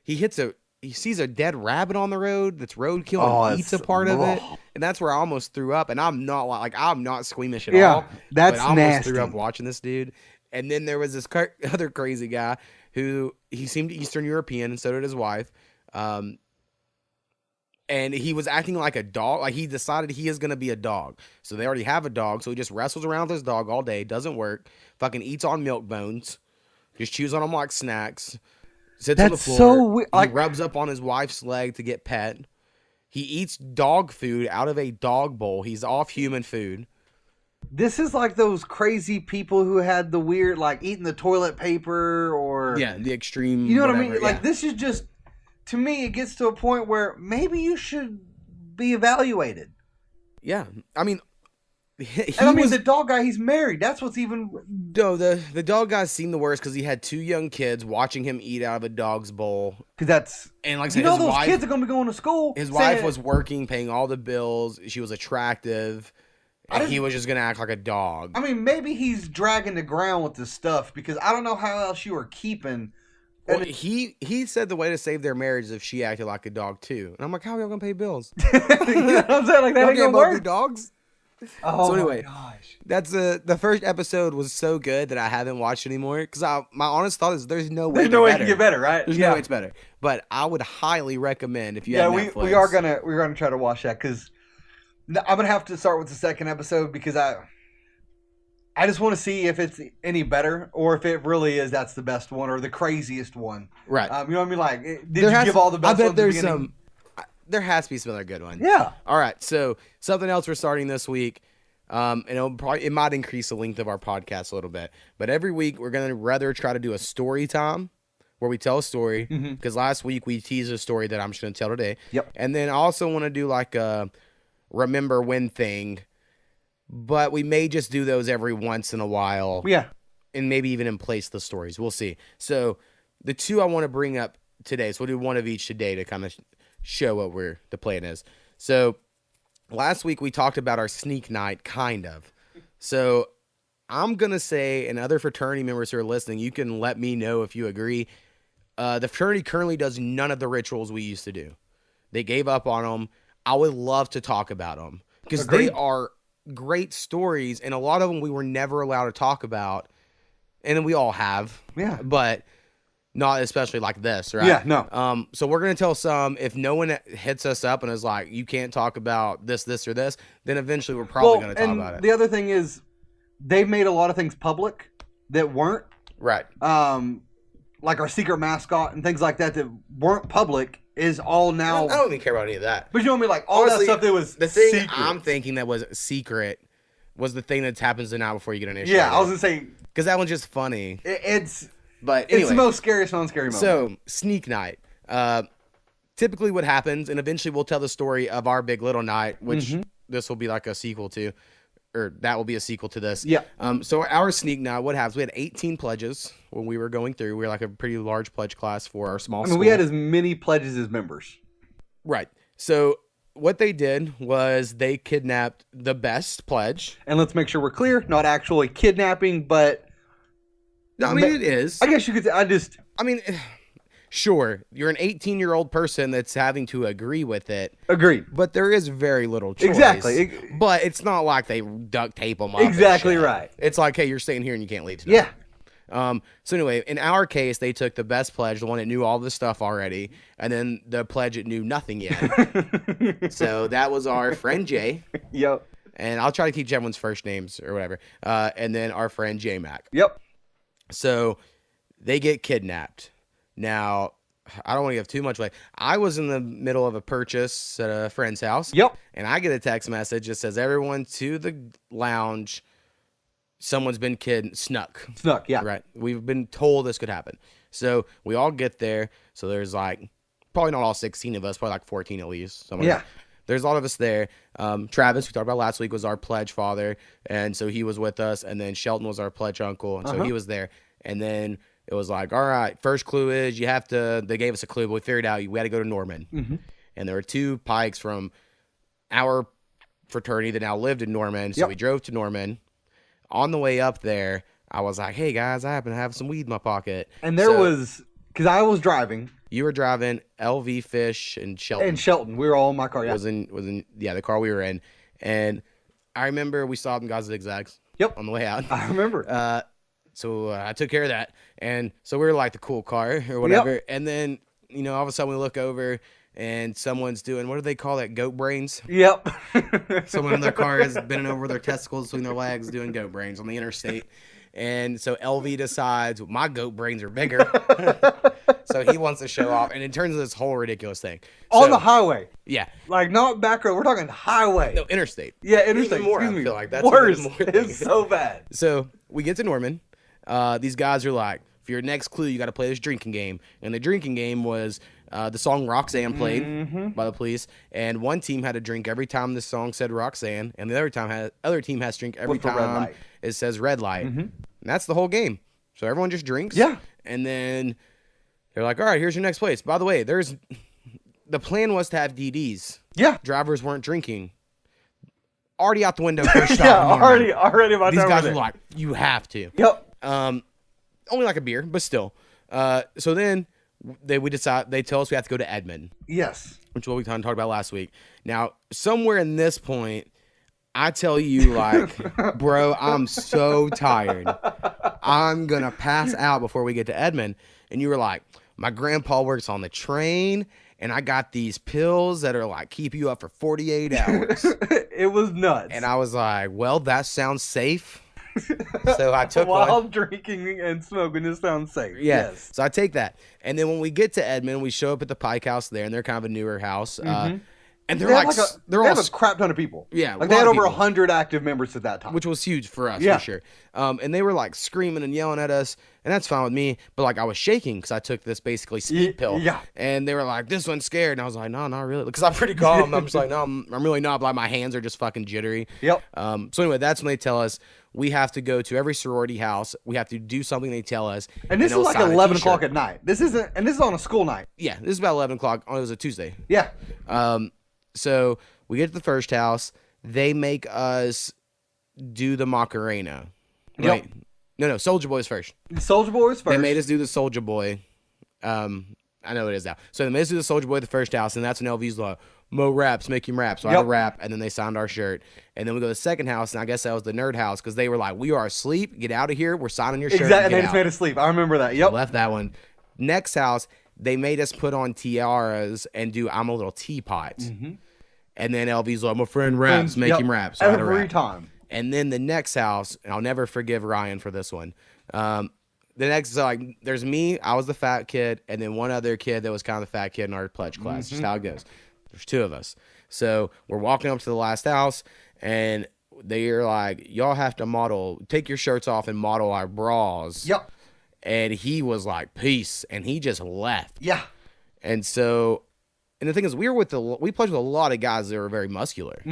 he sees a dead rabbit on the road that's roadkill and eats a part of it, and that's where I almost threw up. And I'm not squeamish at all. That's but I almost nasty. threw up watching this dude. And then there was this other crazy guy who he seemed Eastern European, and so did his wife. And he was acting like a dog. Like, he decided he is going to be a dog. So they already have a dog. So he just wrestles around with his dog all day. Doesn't work. Fucking eats on milk bones. Just chews on them like snacks. Sits on the floor. So weird. He rubs up on his wife's leg to get pet. He eats dog food out of a dog bowl. He's off human food. This is like those crazy people who had the weird, like, eating the toilet paper or... Yeah, the extreme... You know what I mean? Like, this is just... To me, it gets to a point where maybe you should be evaluated. Yeah. I mean... the dog guy, he's married. That's what's even... No, the dog guy's seen the worst because he had 2 young kids watching him eat out of a dog's bowl. Because that's... And like I said, those wife, kids are going to be going to school. His wife was working, paying all the bills. She was attractive. And he was just going to act like a dog. I mean, maybe he's dragging the ground with this stuff because I don't know how else you were keeping. Well, he said the way to save their marriage is if she acted like a dog too. And I'm like, how are y'all going to pay bills? You know what I'm saying? Like, that ain't gonna work. Dogs? Oh, so anyway, my gosh. That's the first episode was so good that I haven't watched anymore because my honest thought is there's no way. There's no way to get better, right? There's no way it's better. But I would highly recommend if you have Netflix. we're gonna try to watch that because I'm gonna have to start with the second episode because I just want to see if it's any better or if it really is that's the best one or the craziest one. Right. You know what I mean? Like, did you give all the best? I bet ones there's at the beginning? There has to be some other good ones. Yeah. All right. So something else we're starting this week. And it might increase the length of our podcast a little bit, but every week we're gonna rather try to do a story time where we tell a story. Because last week we teased a story that I'm just gonna tell today. Yep. And then I also want to do like a remember when thing, but we may just do those every once in a while. Yeah. And maybe even in place the stories. We'll see. So the two I want to bring up today. So we'll do one of each today to kind of show what the plan is. So. Last week, we talked about our sneak night, kind of. So I'm going to say, and other fraternity members who are listening, you can let me know if you agree. The fraternity currently does none of the rituals we used to do. They gave up on them. I would love to talk about them because they are great stories, and a lot of them we were never allowed to talk about. And then we all have. Yeah. But not especially like this, right? Yeah, no. So we're going to tell some, if no one hits us up and is like, you can't talk about this, or this, then eventually we're probably going to talk about it. The other thing is they've made a lot of things public that weren't. Right. Like our secret mascot and things like that weren't public is all now. I don't even care about any of that. But you know what I mean? Like all Honestly, that stuff that was the thing secret. I'm thinking that was secret was the thing that happens the night before you get initiated. Yeah, I was going to say. Because that one's just funny. But anyway, it's the most scariest non-scary moment. So, sneak night. Typically what happens, and eventually we'll tell the story of our Big Little Night, which this will be like a sequel to, or that will be a sequel to this. Yeah. So our sneak night, what happens? We had 18 pledges when we were going through. We were like a pretty large pledge class for our small school. We had as many pledges as members. Right. So what they did was they kidnapped the best pledge. And let's make sure we're clear, not actually kidnapping, but... No, I mean, it is. I guess you could say, I mean, sure, you're an 18-year-old person that's having to agree with it. Agreed. But there is very little choice. Exactly. But it's not like they duct tape them up. Exactly right. It's like, hey, you're staying here and you can't leave tonight. Yeah. So anyway, in our case, they took the best pledge, the one that knew all the stuff already, and then the pledge that knew nothing yet. So that was our friend Jay. Yep. And I'll try to keep everyone's first names or whatever. And then our friend J Mac. Yep. So they get kidnapped. Now, I don't want to give too much away. I was in the middle of a purchase at a friend's house. Yep. And I get a text message that says, everyone to the lounge. Someone's been snuck. Snuck, yeah. Right. We've been told this could happen. So we all get there. So there's like, probably not all 16 of us, probably like 14 at least. Yeah. There's a lot of us there. Travis, we talked about last week, was our pledge father. And so he was with us. And then Shelton was our pledge uncle. And so he was there. And then it was like, all right, first clue is they gave us a clue, but we figured out we had to go to Norman. Mm-hmm. And there were two pikes from our fraternity that now lived in Norman. So we drove to Norman. On the way up there, I was like, hey, guys, I happen to have some weed in my pocket. And there was, because I was driving. You were driving, LV Fish, and Shelton. And Shelton. We were all in my car, yeah. Was in the car we were in. And I remember we saw them guys zigzags. Yep. On the way out. I remember. So I took care of that. And so we were like the cool car or whatever. Yep. And then, all of a sudden we look over and someone's doing, what do they call that? Goat brains? Yep. Someone in their car is bending over their testicles between their legs doing goat brains on the interstate. And so LV decides, my goat brains are bigger. So he wants to show off. And it turns into this whole ridiculous thing. On the highway. Yeah. Like, not back road. We're talking highway. No, interstate. Yeah, interstate. Even more, I feel like that's worse. It's so bad. So we get to Norman. These guys are like, for your next clue, you got to play this drinking game. And the drinking game was the song Roxanne played by the Police. And one team had to drink every time the song said Roxanne. And the other team has to drink every time it says red light. Mm-hmm. And that's the whole game. So everyone just drinks. Yeah. And then they're like, all right, here's your next place. By the way, the plan was to have DDs. Yeah. Drivers weren't drinking. already out the window first stop. Yeah, in the morning. already about These time guys with were it. like, you have to. Yep. Only like a beer, but still. So then they tell us we have to go to Edmond, Yes. which is what we kind of talked about last week. Now, somewhere in this point, I tell you, like, bro, I'm so tired. I'm going to pass out before we get to Edmond. And you were like, my grandpa works on the train, and I got these pills that are like keep you up for 48 hours. It was nuts. And I was like, well, that sounds safe. So I took While one. drinking and smoking, this sounds safe. Yeah. Yes. So I take that. And then when we get to Edmond, we show up at the Pike House there, and they're kind of a newer house. And they're They like, have they're they all, have a crap ton of people. Yeah, Like a they lot had of over people. 100 active members at that time. which was huge for us, Yeah. for sure. And they were like screaming and yelling at us, and that's fine with me. But like I was shaking because I took this basically speed pill. Yeah. And they were like, "This one's scared," and I was like, "No, not really," because I'm pretty calm. I'm just like, "No, I'm really not." But like my hands are just fucking jittery. Yep. So anyway, that's when they tell us we have to go to every sorority house. We have to do something they tell us. And this is they'll like sign a 11 t-shirt. o'clock at night. This is on a school night. Yeah, this is about 11 o'clock. Oh, it was a Tuesday. Yeah. So we get to the first house. They make us do the Macarena. Yep. Right? No, Soldier Boy's first. Soldier Boys first. They made us do the Soldier Boy. I know it is now. So they made us do the Soldier Boy at the first house, and that's when LV's like, Mo raps, make him rap. So I had to rap, and then they signed our shirt. And then we go to the second house, and I guess that was the nerd house, because they were like, we are asleep. Get out of here. We're signing your shirt. Exactly. And Get they just out. made us sleep. I remember that. Yep. Left that one. Next house, they made us put on tiaras and do I'm a Little Teapot. And then LV's like, my friend raps, make him rap. So I had to Every rap. time. And then the next house, and I'll never forgive Ryan for this one. The next, so like, there's me, I was the fat kid, and then one other kid that was kind of the fat kid in our pledge class. Just how it goes. There's two of us. So we're walking up to the last house, and they're like, y'all have to take your shirts off and model our bras. Yep. And he was like, peace. And he just left. Yeah. And so, and the thing is, we pledged with a lot of guys that were very muscular,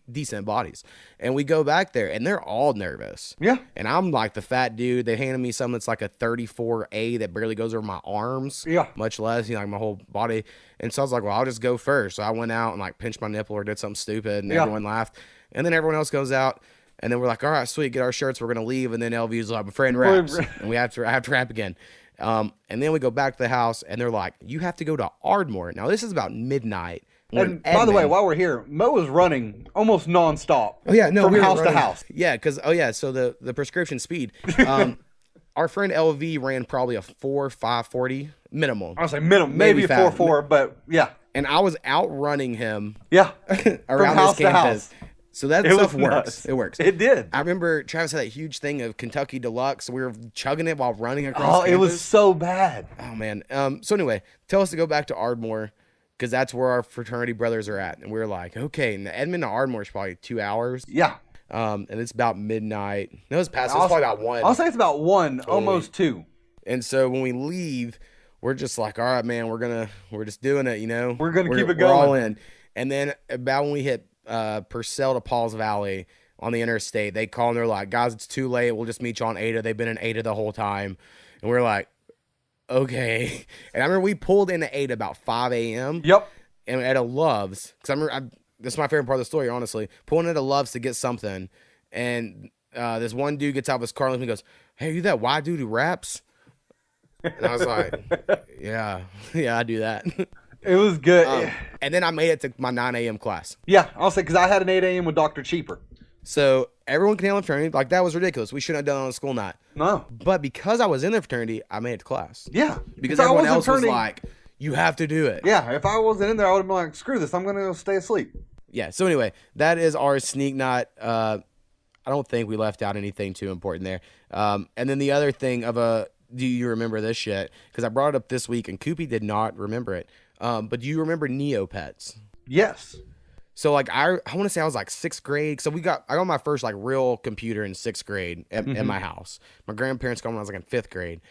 decent bodies. And we go back there, and they're all nervous. Yeah. And I'm like the fat dude. They handed me something that's like a 34A that barely goes over my arms. Yeah. Much less, like my whole body. And so I was like, well, I'll just go first. So I went out and like pinched my nipple or did something stupid, and everyone laughed. And then everyone else goes out. And then we're like, all right, sweet, get our shirts. We're going to leave. And then LV's like, my friend raps. And I have to rap again. And then we go back to the house, and they're like, you have to go to Ardmore. Now, this is about midnight. And by the way, while we're here, Mo was running almost nonstop. Oh, yeah, no, from we were house running, to house. Yeah, because, so the prescription speed. Our friend LV ran probably a 4.540 minimal. I was like minimum, maybe a fast. 4.4, but yeah. And I was outrunning him Yeah. around house this to campus. house. So that It stuff was works. nuts. It works. It did. I remember Travis had that huge thing of Kentucky Deluxe. We were chugging it while running across Oh, it was campus. so bad. Oh, man. So anyway, tell us to go back to Ardmore because that's where our fraternity brothers are at. And we were like, okay. And Edmond to Ardmore is probably 2 hours. Yeah. And it's about midnight. No, it's past. It's probably about 1. I'll say it's about 1, almost 2. And so when we leave, we're just like, all right, man, we're just doing it, We're gonna keep it We're all going. in. And then about when we hit Purcell to Paul's Valley on the interstate, they call and they're like, guys, it's too late. We'll just meet you on Ada. They've been in Ada the whole time. And we're like, okay. And I remember we pulled into Ada about 5 a.m. Yep. And at a Love's, because I remember, this is my favorite part of the story, honestly, pulling into Love's to get something. And this one dude gets out of his car and he goes, hey, you that white dude who raps? And I was like, yeah, I do that. It was good. And then I made it to my 9 a.m. class. Yeah, I'll say because I had an 8 a.m. with Dr. Cheaper. So everyone can handle the fraternity. Like, that was ridiculous. We shouldn't have done it on a school night. No. But because I was in the fraternity, I made it to class. Yeah. Because If I everyone wasn't else was turning- like, you have to do it. Yeah, if I wasn't in there, I would have been like, screw this. I'm going to go stay asleep. Yeah. So anyway, that is our sneak night. I don't think we left out anything too important there. And then the other thing do you remember this shit? Because I brought it up this week, and Koopy did not remember it. But do you remember Neopets? Yes. So like I want to say I was like 6th grade. So I got my first like real computer in 6th grade at my house. My grandparents got one when I was like in 5th grade.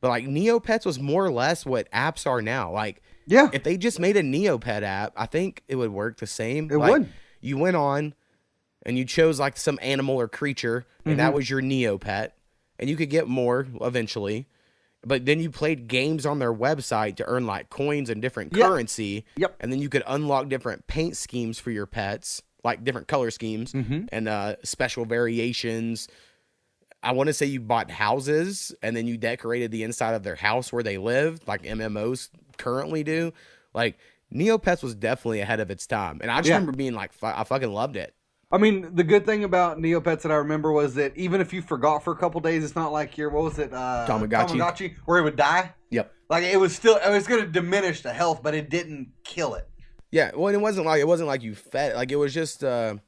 But like Neopets was more or less what apps are now. Like, Yeah. if they just made a Neopet app, I think it would work the same. It Like, would. You went on and you chose like some animal or creature, and that was your Neopet, and you could get more eventually. But then you played games on their website to earn like coins and different Yep. currency. Yep. And then you could unlock different paint schemes for your pets. like different color schemes and special variations. I want to say you bought houses and then you decorated the inside of their house where they lived, like MMOs currently do. Like Neopets was definitely ahead of its time, and I just remember being like, I fucking loved it. I mean, the good thing about Neopets that I remember was that even if you forgot for a couple days, it's not like what was it, Tamagotchi, where it would die. Yep. Like it was going to diminish the health, but it didn't kill it. Yeah. Well, it wasn't like you fed it. Like it was just it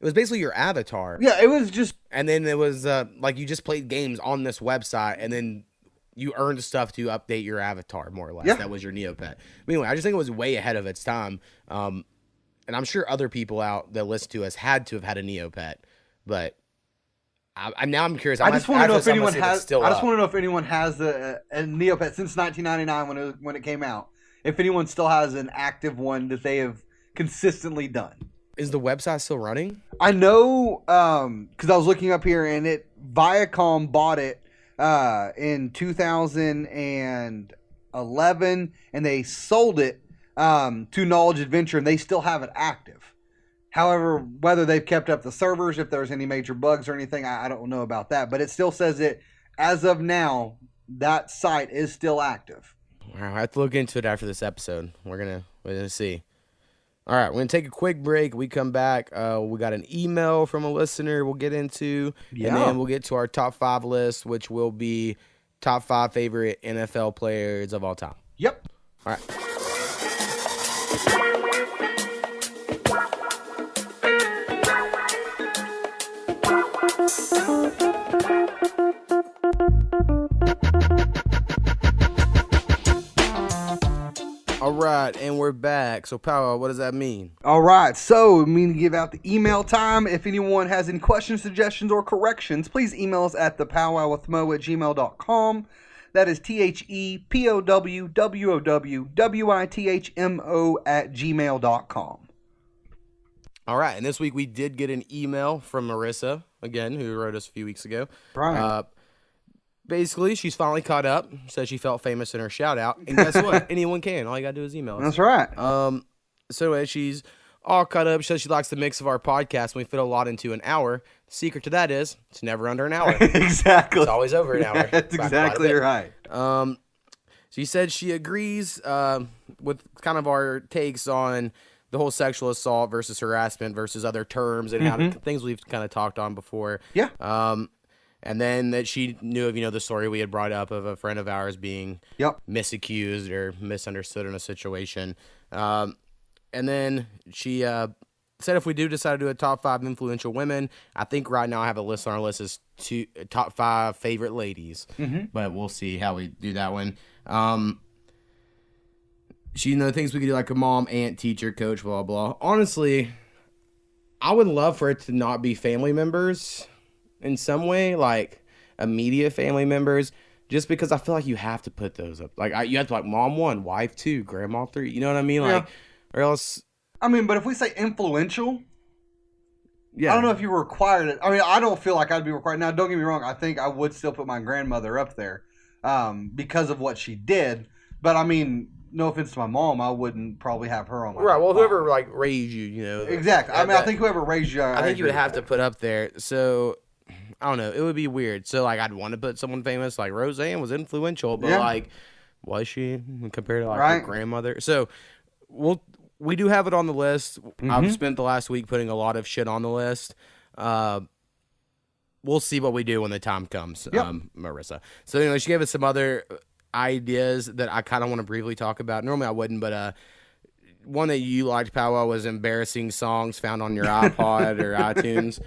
was basically your avatar. Yeah, it was just. And then it was like you just played games on this website, and then you earned stuff to update your avatar, more or less. Yeah. That was your Neopet. But anyway, I just think it was way ahead of its time. And I'm sure other people out that listen to us had to have had a Neopet, but now I'm curious. I just want to know if anyone has. I just want to know if anyone has a Neopet since 1999 when it came out. If anyone still has an active one that they have consistently done. Is the website still running? I know because I was looking up here, and Viacom bought it in 2011, and they sold it to Knowledge Adventure, and they still have it active. However, whether they've kept up the servers, if there's any major bugs or anything, I don't know about that. But it still says that as of now, that site is still active. I have to look into it after this episode. We're gonna see. All right, we're going to take a quick break. We come back. We got an email from a listener we'll get into. Yeah. And then we'll get to our top 5 list, which will be top 5 favorite NFL players of all time. Yep. All right. All right, and we're back. So, Powwow, what does that mean? All right, so we mean to give out the email time. If anyone has any questions, suggestions, or corrections, please email us at thepowwowwithmo@gmail.com. That is THEPOWWWITHMO@gmail.com. All right, and this week we did get an email from Marissa, again, who wrote us a few weeks ago. Right. Basically, she's finally caught up. Said she felt famous in her shout out. And guess what? Anyone can. All you gotta do is email us. That's right. So she's all caught up. She says she likes the mix of our podcast, and we fit a lot into an hour. The secret to that is it's never under an hour. Exactly. It's always over an hour. That's exactly right. She said she agrees with kind of our takes on the whole sexual assault versus harassment versus other terms and how things we've kind of talked on before. Yeah. And then that she knew of, the story we had brought up of a friend of ours being misaccused or misunderstood in a situation. And then she said if we do decide to do a top 5 influential women, I think right now I have a list on our list as top 5 favorite ladies. But we'll see how we do that one. She things we could do like a mom, aunt, teacher, coach, blah, blah. Honestly, I would love for it to not be family members in some way, like immediate family members, just because I feel like you have to put those up. Like you have to like mom 1, wife 2, grandma 3. You know what I mean? Like, or else. I mean, but if we say influential, I don't know if you were required it. I mean, I don't feel like I'd be required. Now, don't get me wrong. I think I would still put my grandmother up there because of what she did. But I mean, no offense to my mom, I wouldn't probably have her on my right. Well, whoever like raised you, exactly. I mean, I think whoever raised you, I think you would have to put up there. So. I don't know. It would be weird. So, like, I'd want to put someone famous. Like, Roseanne was influential, but, like, was she compared to, like, her grandmother? So, we do have it on the list. I've spent the last week putting a lot of shit on the list. We'll see what we do when the time comes, Marissa. So, anyway, she gave us some other ideas that I kind of want to briefly talk about. Normally, I wouldn't, but one that you liked, Powwow, was embarrassing songs found on your iPod or iTunes.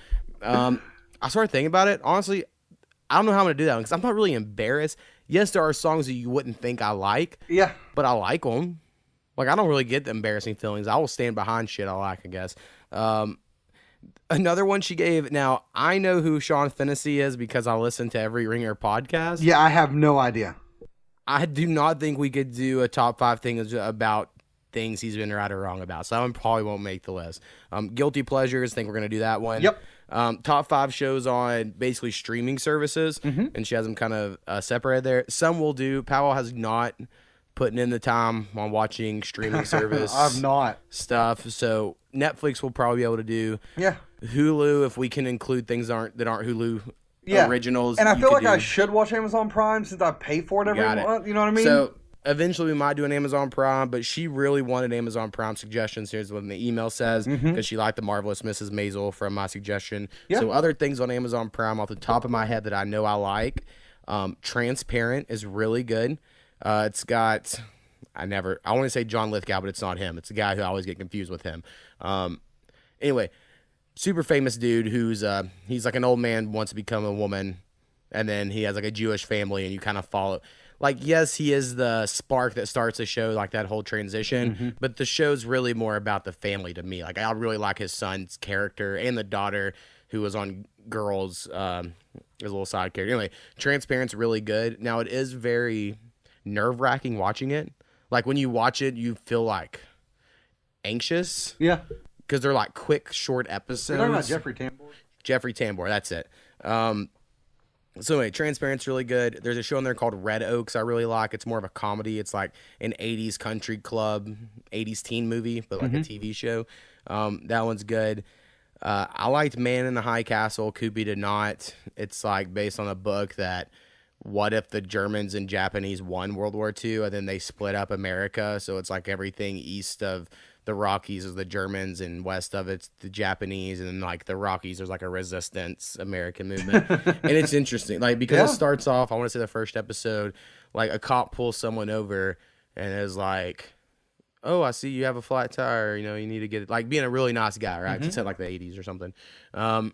I started thinking about it. Honestly, I don't know how I'm going to do that because I'm not really embarrassed. Yes, there are songs that you wouldn't think I like. Yeah. But I like them. Like, I don't really get the embarrassing feelings. I will stand behind shit I like, I guess. Another one she gave. Now, I know who Sean Fennessy is because I listen to every Ringer podcast. Yeah, I have no idea. I do not think we could do a top 5 things about things he's been right or wrong about. So that one probably won't make the list. Guilty Pleasures, I think we're going to do that one. Yep. Top 5 shows on basically streaming services, and she has them kind of separated there. Some will do. Powwow has not put in the time on watching streaming service. I've not. Stuff. So Netflix will probably be able to do. Yeah. Hulu, if we can include things that aren't Hulu originals. And I feel like I should watch Amazon Prime since I pay for it every month. You know what I mean? So eventually we might do an Amazon Prime, but she really wanted Amazon Prime suggestions. Here's what the email says, because she liked The Marvelous Mrs. Maisel from my suggestion. Yeah. So other things on Amazon Prime off the top of my head that I know I like. Transparent is really good. It's got, I want to say John Lithgow, but it's not him. It's a guy who I always get confused with him. Anyway, super famous dude who's he's like an old man, wants to become a woman, and then he has like a Jewish family, and you kind of follow. Like, yes, he is the spark that starts the show, like that whole transition, but the show's really more about the family to me. Like, I really like his son's character and the daughter who was on Girls, his little side character. Anyway, Transparent's really good. Now, it is very nerve-wracking watching it. Like, when you watch it, you feel like anxious. Yeah. Because they're like quick, short episodes. You're talking about Jeffrey Tambor? Jeffrey Tambor, that's it. So anyway, Transparent's really good. There's a show in there called Red Oaks I really like. It's more of a comedy. It's like an 80s country club, 80s teen movie, but like a TV show. That one's good. I liked Man in the High Castle, Kupi Did Not. It's like based on a book that what if the Germans and Japanese won World War II and then they split up America? So it's like everything east of the Rockies is the Germans and west of it's the Japanese, and then like the Rockies there's like a resistance American movement. And it's interesting, like, because it starts off, I want to say the first episode, like a cop pulls someone over and is like, oh, I see you have a flat tire, you know, you need to get it, like being a really nice guy, right? It's set like the 80s or something. And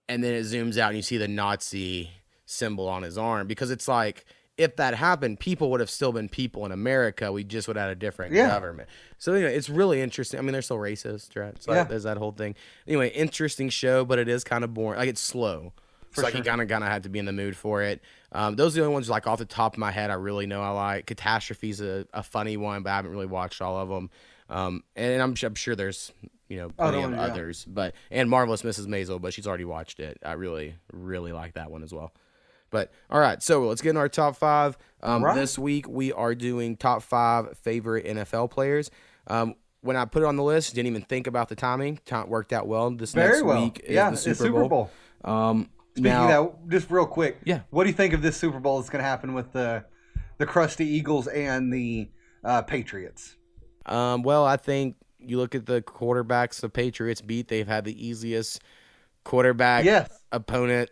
then it zooms out and you see the Nazi symbol on his arm, because it's like, if that happened, people would have still been people in America. We just would have had a different government. So anyway, it's really interesting. I mean, they're still racist, right? So there's that whole thing. Anyway, interesting show, but it is kind of boring. Like, it's slow. So like, you kind of have to be in the mood for it. Those are the only ones, like, off the top of my head I really know I like. Catastrophe's a funny one, but I haven't really watched all of them. And I'm sure there's, you know, plenty of others. But and Marvelous Mrs. Maisel, but she's already watched it. I really, really like that one as well. But, all right, so let's get in our top five. This week, we are doing top 5 favorite NFL players. When I put it on the list, didn't even think about the timing. Time worked out well. This next week is the Super Bowl. Speaking of that, just real quick, what do you think of this Super Bowl that's going to happen with the crusty Eagles and the Patriots? Well, I think you look at the quarterbacks the Patriots beat. They've had the easiest quarterback opponent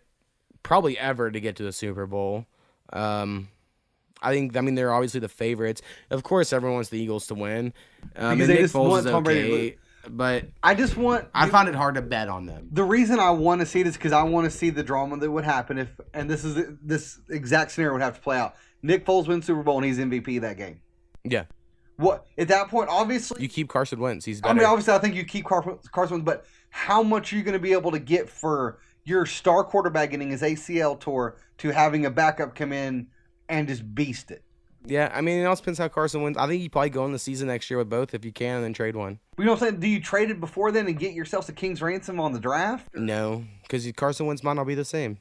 probably ever to get to the Super Bowl. I mean, they're obviously the favorites. Of course, everyone wants the Eagles to win. And Nick Foles is okay, but I find it hard to bet on them. The reason I want to see it is because I want to see the drama that would happen if, and this exact scenario would have to play out. Nick Foles wins Super Bowl and he's MVP that game. Yeah. What at that point? Obviously, you keep Carson Wentz. He's better. I mean, obviously, I think you keep Carson Wentz, but how much are you going to be able to get for your star quarterback getting his ACL tore to having a backup come in and just beast it? Yeah, I mean, it all depends how Carson wins. I think you probably go in the season next year with both if you can, and then trade one. You know what I'm saying? Do you trade it before then and get yourselves a king's ransom on the draft? No, because Carson Wentz might not be the same.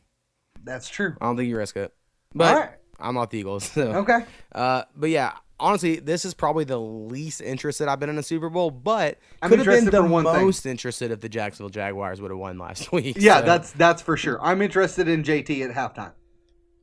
That's true. I don't think you risk it. But I'm not the Eagles. So. Okay. But yeah, honestly, this is probably the least interested I've been in a Super Bowl, but could have been the most interested if the Jacksonville Jaguars would have won last week. Yeah, so. That's for sure. I'm interested in JT at halftime.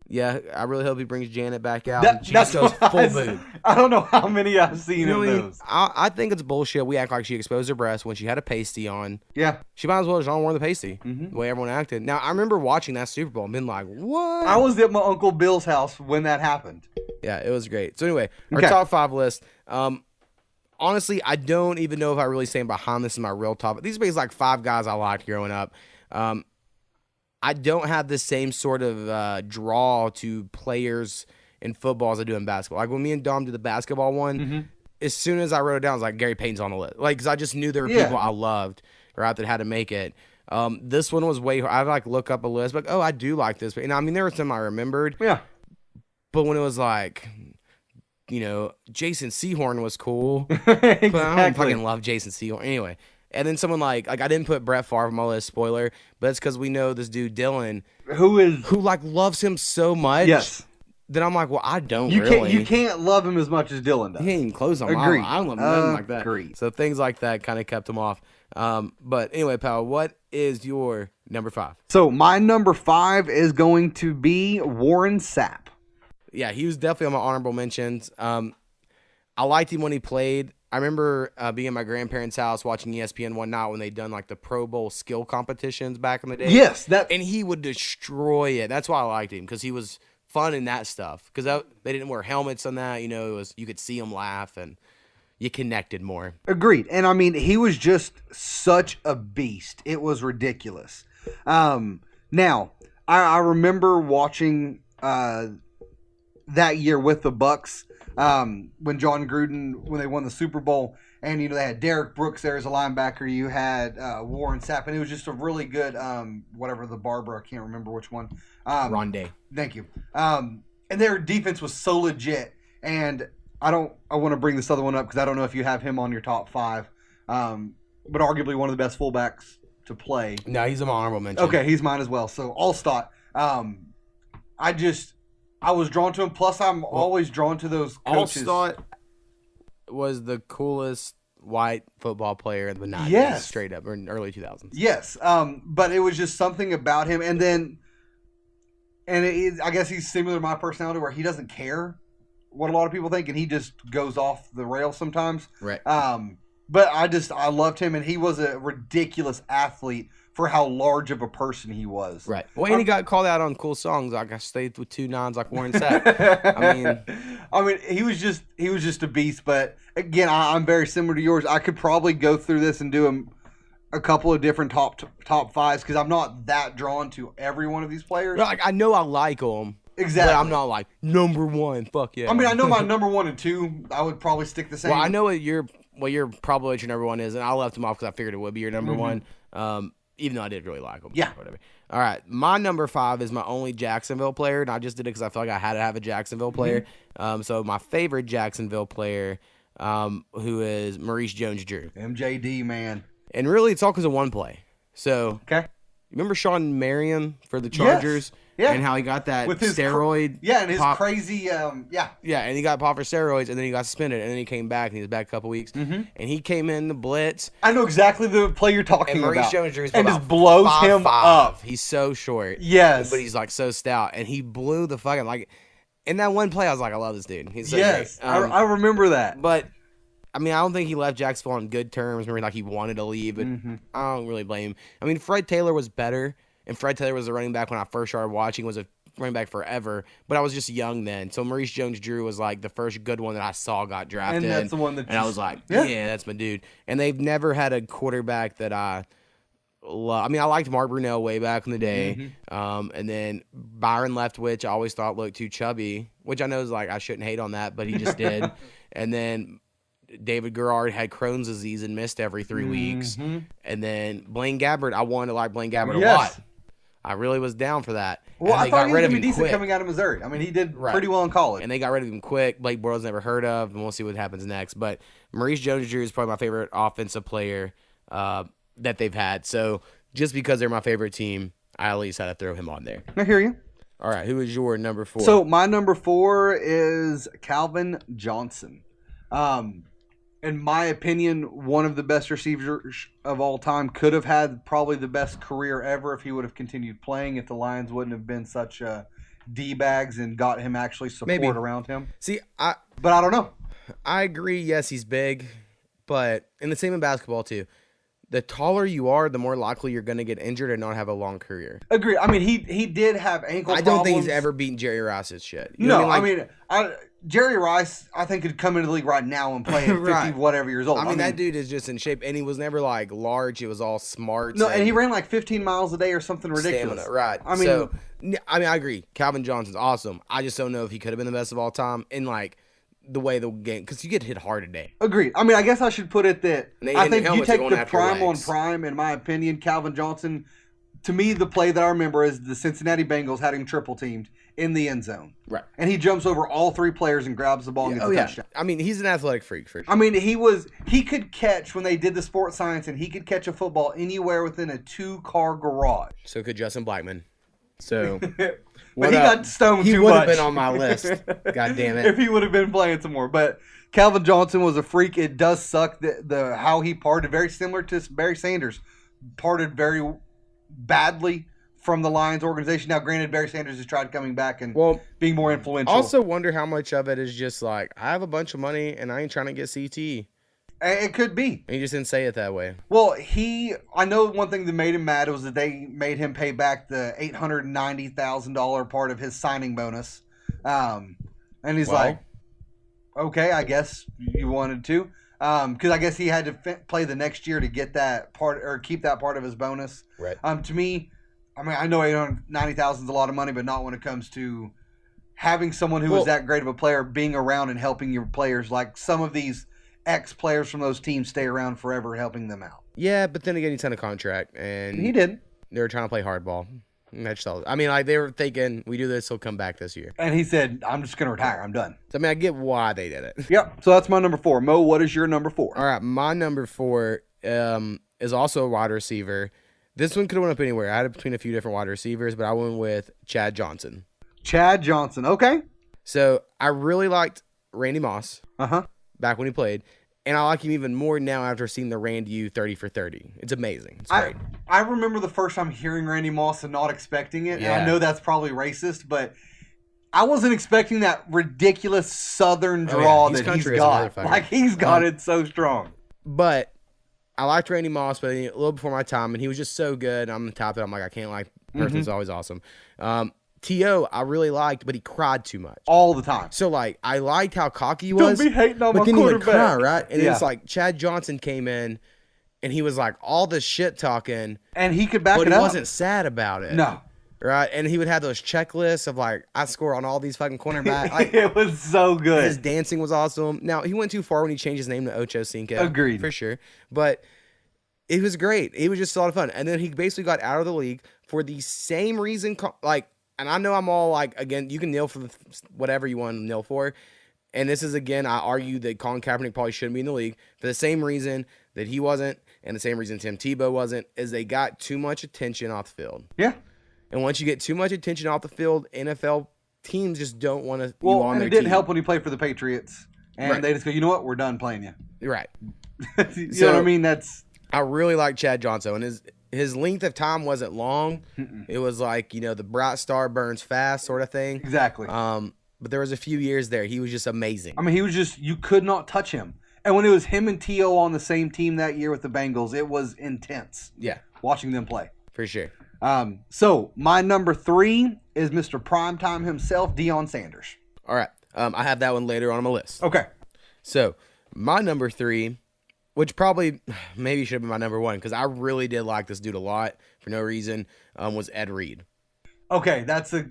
Yeah, I really hope he brings Janet back out. She just goes full boot. I don't know how many I've seen of those. I think it's bullshit. We act like she exposed her breast when she had a pasty on. Yeah. She might as well have just worn the pasty, the way everyone acted. Now, I remember watching that Super Bowl and being like, what? I was at my Uncle Bill's house when that happened. Yeah, it was great. So anyway, our top 5 list. Honestly, I don't even know if I really stand behind this in my real top. These are basically like 5 guys I liked growing up. I don't have the same sort of draw to players in football as I do in basketball. Like when me and Dom did the basketball one, as soon as I wrote it down, I was like, Gary Payton's on the list. Like, because I just knew there were people I loved, right, that had to make it. This one was way hard. I'd like look up a list, like, oh, I do like this. And I mean, there were some I remembered. Yeah. But when it was like, you know, Jason Sehorn was cool. Exactly. But I don't fucking love Jason Sehorn. Anyway. And then someone like I didn't put Brett Favre on my list, spoiler, but it's because we know this dude Dylan, who loves him so much. Yes. then I'm like, well, I don't You really. You can't love him as much as Dylan does. He ain't even close on my Agreed. line. I don't love nothing like that. Agreed. So things like that kind of kept him off. But anyway, pal, what is your number 5? So my number 5 is going to be Warren Sapp. Yeah, he was definitely on my honorable mentions. I liked him when he played. I remember being at my grandparents' house watching ESPN one night when they done like the Pro Bowl skill competitions back in the day. Yes, and he would destroy it. That's why I liked him, because he was fun in that stuff. Because they didn't wear helmets on that. You could see him laugh and you connected more. Agreed. And I mean, he was just such a beast. It was ridiculous. Now, I remember watching that year with the Bucks. When John Gruden, when they won the Super Bowl, and they had Derek Brooks there as a linebacker, you had Warren Sapp, and it was just a really good whatever the barber, I can't remember which one. Rondé. Thank you. And their defense was so legit, and I want to bring this other one up because I don't know if you have him on your top 5, but arguably one of the best fullbacks to play. No, he's an honorable mention. Okay, he's mine as well. So Allstott, I was drawn to him. Plus, I'm always drawn to those coaches. Allstott was the coolest white football player in the 90s, Yes. straight up, or in early 2000s. Yes, but it was just something about him. And then, I guess he's similar to my personality where he doesn't care what a lot of people think, and he just goes off the rails sometimes. Right. But I loved him, and he was a ridiculous athlete for how large of a person he was. Right. Well, and he got called out on cool songs like "I Stayed with 2 Nines" like Warren Sapp. I mean, he was just a beast. But again, I'm very similar to yours. I could probably go through this and do a couple of different top 5s because I'm not that drawn to every one of these players. Like, I know I like them. Exactly. But I'm not like number 1. Fuck yeah. I mean, I know my number 1 and 2. I would probably stick the same. Well, I know what your number 1 is, and I left him off because I figured it would be your number 1. Even though I did really like him. Yeah. Whatever. All right. My number 5 is my only Jacksonville player, and I just did it because I felt like I had to have a Jacksonville player. So my favorite Jacksonville player, who is Maurice Jones-Drew. MJD, man. And really, it's all because of one play. So, Okay. remember Sean Marion for the Chargers? Yeah. And how he got that With his steroid? and his pop? crazy, yeah. Yeah, and he got popped for steroids, and then he got suspended, and then he came back, and he was back a couple weeks. And he came in the blitz. I know exactly the play you're talking And Maurice about. Jones-Drew and just blows him up. He's so short. Yes. But he's like so stout, and he blew the fucking like. In that one play, I was like, I love this dude. He's so Yes, great. I remember that. But I mean, I don't think he left Jacksonville on good terms. Remember, like he wanted to leave, but I don't really blame him. I mean, Fred Taylor was better, and Fred Taylor was the running back when I first started watching. Was a running back forever, but I was just young then. So Maurice Jones-Drew was like the first good one that I saw got drafted, And that's the one that and I was like, yeah, that's my dude. And they've never had a quarterback that I love. I mean, I liked Mark Brunell way back in the day, and then Byron Leftwich I always thought looked too chubby, which I know is like I shouldn't hate on that, but he just did. And then David Garrard had Crohn's disease and missed every 3 weeks. And then Blaine Gabbert, I wanted to like Blaine Gabbert a lot. I really was down for that. Well, and I they thought got he was rid going of to him be decent quick. coming out of Missouri. I mean, he did pretty well in college. And they got rid of him quick. Blake Bortles never heard of, and we'll see what happens next. But Maurice Jones-Drew is probably my favorite offensive player that they've had. So just because they're my favorite team, I at least had to throw him on there. I hear you. All right, who is your number 4? So my number 4 is Calvin Johnson. In my opinion, one of the best receivers of all time. Could have had probably the best career ever if he would have continued playing, if the Lions wouldn't have been such D-bags and got him actually support around him. See, But I don't know. I agree. Yes, he's big, but and the same in basketball too. The taller you are, the more likely you're going to get injured and not have a long career. Agree. I mean, he did have ankle problems. I don't think he's ever beaten Jerry Rice's shit. You No, know what I mean? Jerry Rice, I think, could come into the league right now and play at 50 whatever years old. I mean, that dude is just in shape, and he was never like large. He was all smart. No, and he ran like 15 miles a day or something ridiculous. Stamina, right? I mean, I agree. Calvin Johnson's awesome. I just don't know if he could have been the best of all time in like the way the game, because you get hit hard today. Agreed. I mean, I guess I should put it that I think you take the prime on legs. prime. In my opinion, Calvin Johnson. To me, the play that I remember is the Cincinnati Bengals had him triple teamed in the end zone. Right. And he jumps over all 3 players and grabs the ball and gets a touchdown. I mean, he's an athletic freak for sure. I mean, he could catch, when they did the sports science, and he could catch a football anywhere within a 2-car garage. So could Justin Blackman. So But what he up? got stoned He too would much. have been on my list. God damn If it. he would have been playing some more. But Calvin Johnson was a freak. It does suck the how he parted, very similar to Barry Sanders, parted very badly from the Lions organization. Now, granted, Barry Sanders has tried coming back and being more influential. Also wonder how much of it is just like, I have a bunch of money and I ain't trying to get CT. It could be. And he just didn't say it that way. Well, I know one thing that made him mad was that they made him pay back the $890,000 part of his signing bonus. And he's like, okay, I guess you wanted to. Because I guess he had to play the next year to get that part or keep that part of his bonus. Right. To me, I mean, I know $890,000 is a lot of money, but not when it comes to having someone who is that great of a player being around and helping your players. Like some of these ex-players from those teams stay around forever helping them out. Yeah, but then again, he signed a contract. And he did. They were trying to play hardball. I mean, like, they were thinking, we do this, he'll come back this year. And he said, I'm just going to retire. I'm done. So, I mean, I get why they did it. Yep. So that's my number 4. Mo, what is your number 4? All right. My number 4 is also a wide receiver. This one could have went up anywhere. I had it between a few different wide receivers, but I went with Chad Johnson. Chad Johnson. Okay. So, I really liked Randy Moss back when he played. And I like him even more now after seeing the Randy U 30 for 30. It's amazing. It's great. I remember the first time hearing Randy Moss and not expecting it. Yeah. And I know that's probably racist, but I wasn't expecting that ridiculous Southern draw that he's got. Like, he's got it so strong. But I liked Randy Moss, but a little before my time, and he was just so good. I'm the top that I'm like, I can't like person's always awesome. T.O. I really liked, but he cried too much. All the time. So, like, I liked how cocky he was. Don't be hating on my but then quarterback. He would cry, right? And it's like Chad Johnson came in, and he was like all this shit talking. And he could back it up. But he wasn't sad about it. No. Right? And he would have those checklists of, like, I score on all these fucking cornerbacks. Like, it was so good. His dancing was awesome. Now, he went too far when he changed his name to Ocho Cinco. Agreed. For sure. But it was great. It was just a lot of fun. And then he basically got out of the league for the same reason, like, and I know I'm all like, again, you can kneel for whatever you want to kneel for. And this is, again, I argue that Colin Kaepernick probably shouldn't be in the league for the same reason that he wasn't and the same reason Tim Tebow wasn't, is they got too much attention off the field. Yeah. And once you get too much attention off the field, NFL teams just don't want to you on their team. Well, it didn't help when he played for the Patriots. And they just go, you know what? We're done playing you. Right. You know what I mean? I really like Chad Johnson. And his length of time wasn't long. It was like, the bright star burns fast sort of thing. Exactly. But there was a few years there. He was just amazing. I mean, he was just, you could not touch him. And when it was him and T.O. on the same team that year with the Bengals, it was intense. Yeah. Watching them play. For sure. So my number 3 is Mr. Primetime himself, Deion Sanders. All right. I have that one later on my list. Okay. So my number 3, which probably maybe should have been my number 1 because I really did like this dude a lot for no reason, was Ed Reed. Okay, that's a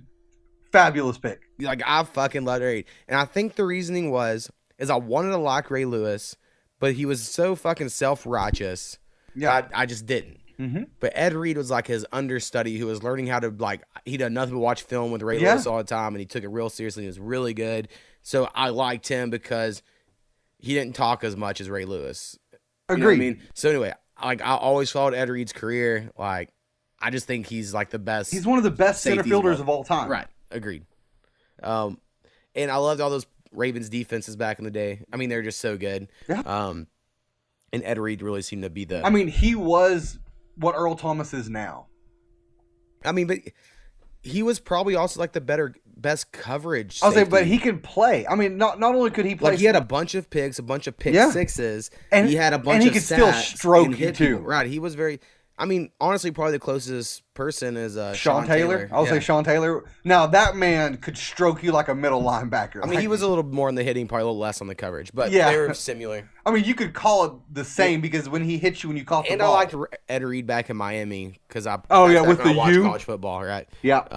fabulous pick. Like, I fucking loved Ed Reed. And I think the reasoning is I wanted to like Ray Lewis, but he was so fucking self-righteous. Yeah. I just didn't. But Ed Reed was like his understudy who was learning how to, like, he done nothing but watch film with Ray Lewis all the time, and he took it real seriously. He was really good. So I liked him because he didn't talk as much as Ray Lewis. Agreed. You know what I mean? So anyway, like, I always followed Ed Reed's career. Like, I just think he's like the best. He's one of the best center fielders of all time. Right. Agreed. And I loved all those Ravens defenses back in the day. I mean, they're just so good. Yeah. And Ed Reed really seemed to be the. I mean, he was what Earl Thomas is now. I mean, but he was probably also like the best coverage. I was saying, but he could play. I mean, not only could he play, like, he had a bunch of picks, a bunch of pick sixes, and he had a bunch and he of could stats still stroke you too. People. Right, he was very. I mean, honestly, probably the closest person is Sean Taylor. I'll say Sean Taylor. Now, that man could stroke you like a middle linebacker. I mean, he was a little more in the hitting, probably a little less on the coverage, but Yeah. they were similar. I mean, you could call it the same because when he hits you when you caught the And ball. I liked Ed Reed back in Miami because I with the watched U? college football, right? Yeah.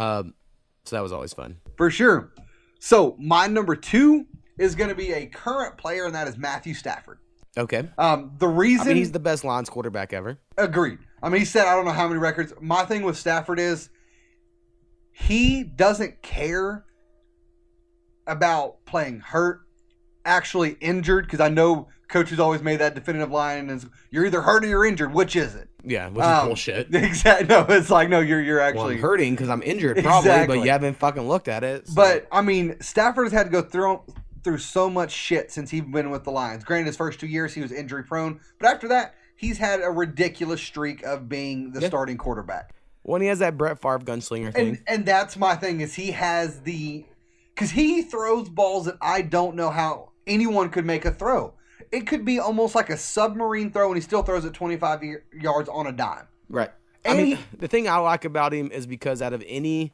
So that was always fun. For sure. So, my number 2 is going to be a current player, and that is Matthew Stafford. Okay. The reason... I mean, he's the best Lions quarterback ever. Agreed. I mean, he said, I don't know how many records. My thing with Stafford is he doesn't care about playing hurt, actually injured, because I know coaches always made that definitive line, is you're either hurt or you're injured. Which is it? Yeah, which is bullshit. Exactly. No, it's like, no, you're actually Well, I'm hurting because I'm injured, probably, Exactly. but you haven't fucking looked at it. So. But I mean, Stafford has had to go through so much shit since he's been with the Lions. Granted, his first 2 years he was injury prone, but after that, he's had a ridiculous streak of being the starting quarterback. When he has that Brett Favre gunslinger thing. And that's my thing, is he has because he throws balls that I don't know how anyone could make a throw. It could be almost like a submarine throw, and he still throws it 25 yards on a dime. Right. And I mean, the thing I like about him is because out of any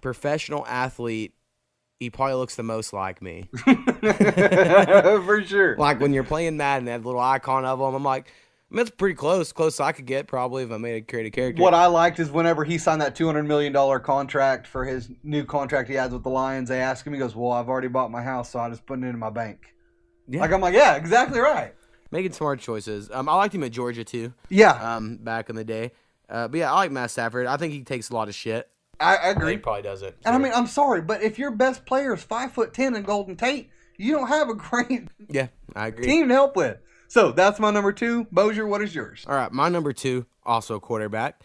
professional athlete, he probably looks the most like me. For sure. Like when you're playing Madden, that little icon of him, I'm like, I mean, that's pretty close as I could get probably if I made a creative character. What I liked is whenever he signed that $200 million contract for his new contract he has with the Lions, they asked him, he goes, well, I've already bought my house, so I just put it in my bank. Yeah. Like, I'm like, yeah, exactly right. Making smart choices. I liked him at Georgia too. Yeah. Back in the day. But yeah, I like Matt Stafford. I think he takes a lot of shit. I He agree. probably doesn't. And I mean, I'm sorry, but if your best player is 5'10" and Golden Tate, you don't have a great Yeah, I agree. team to help with. So that's my number 2. Bozier, what is yours? All right, my number 2, also a quarterback.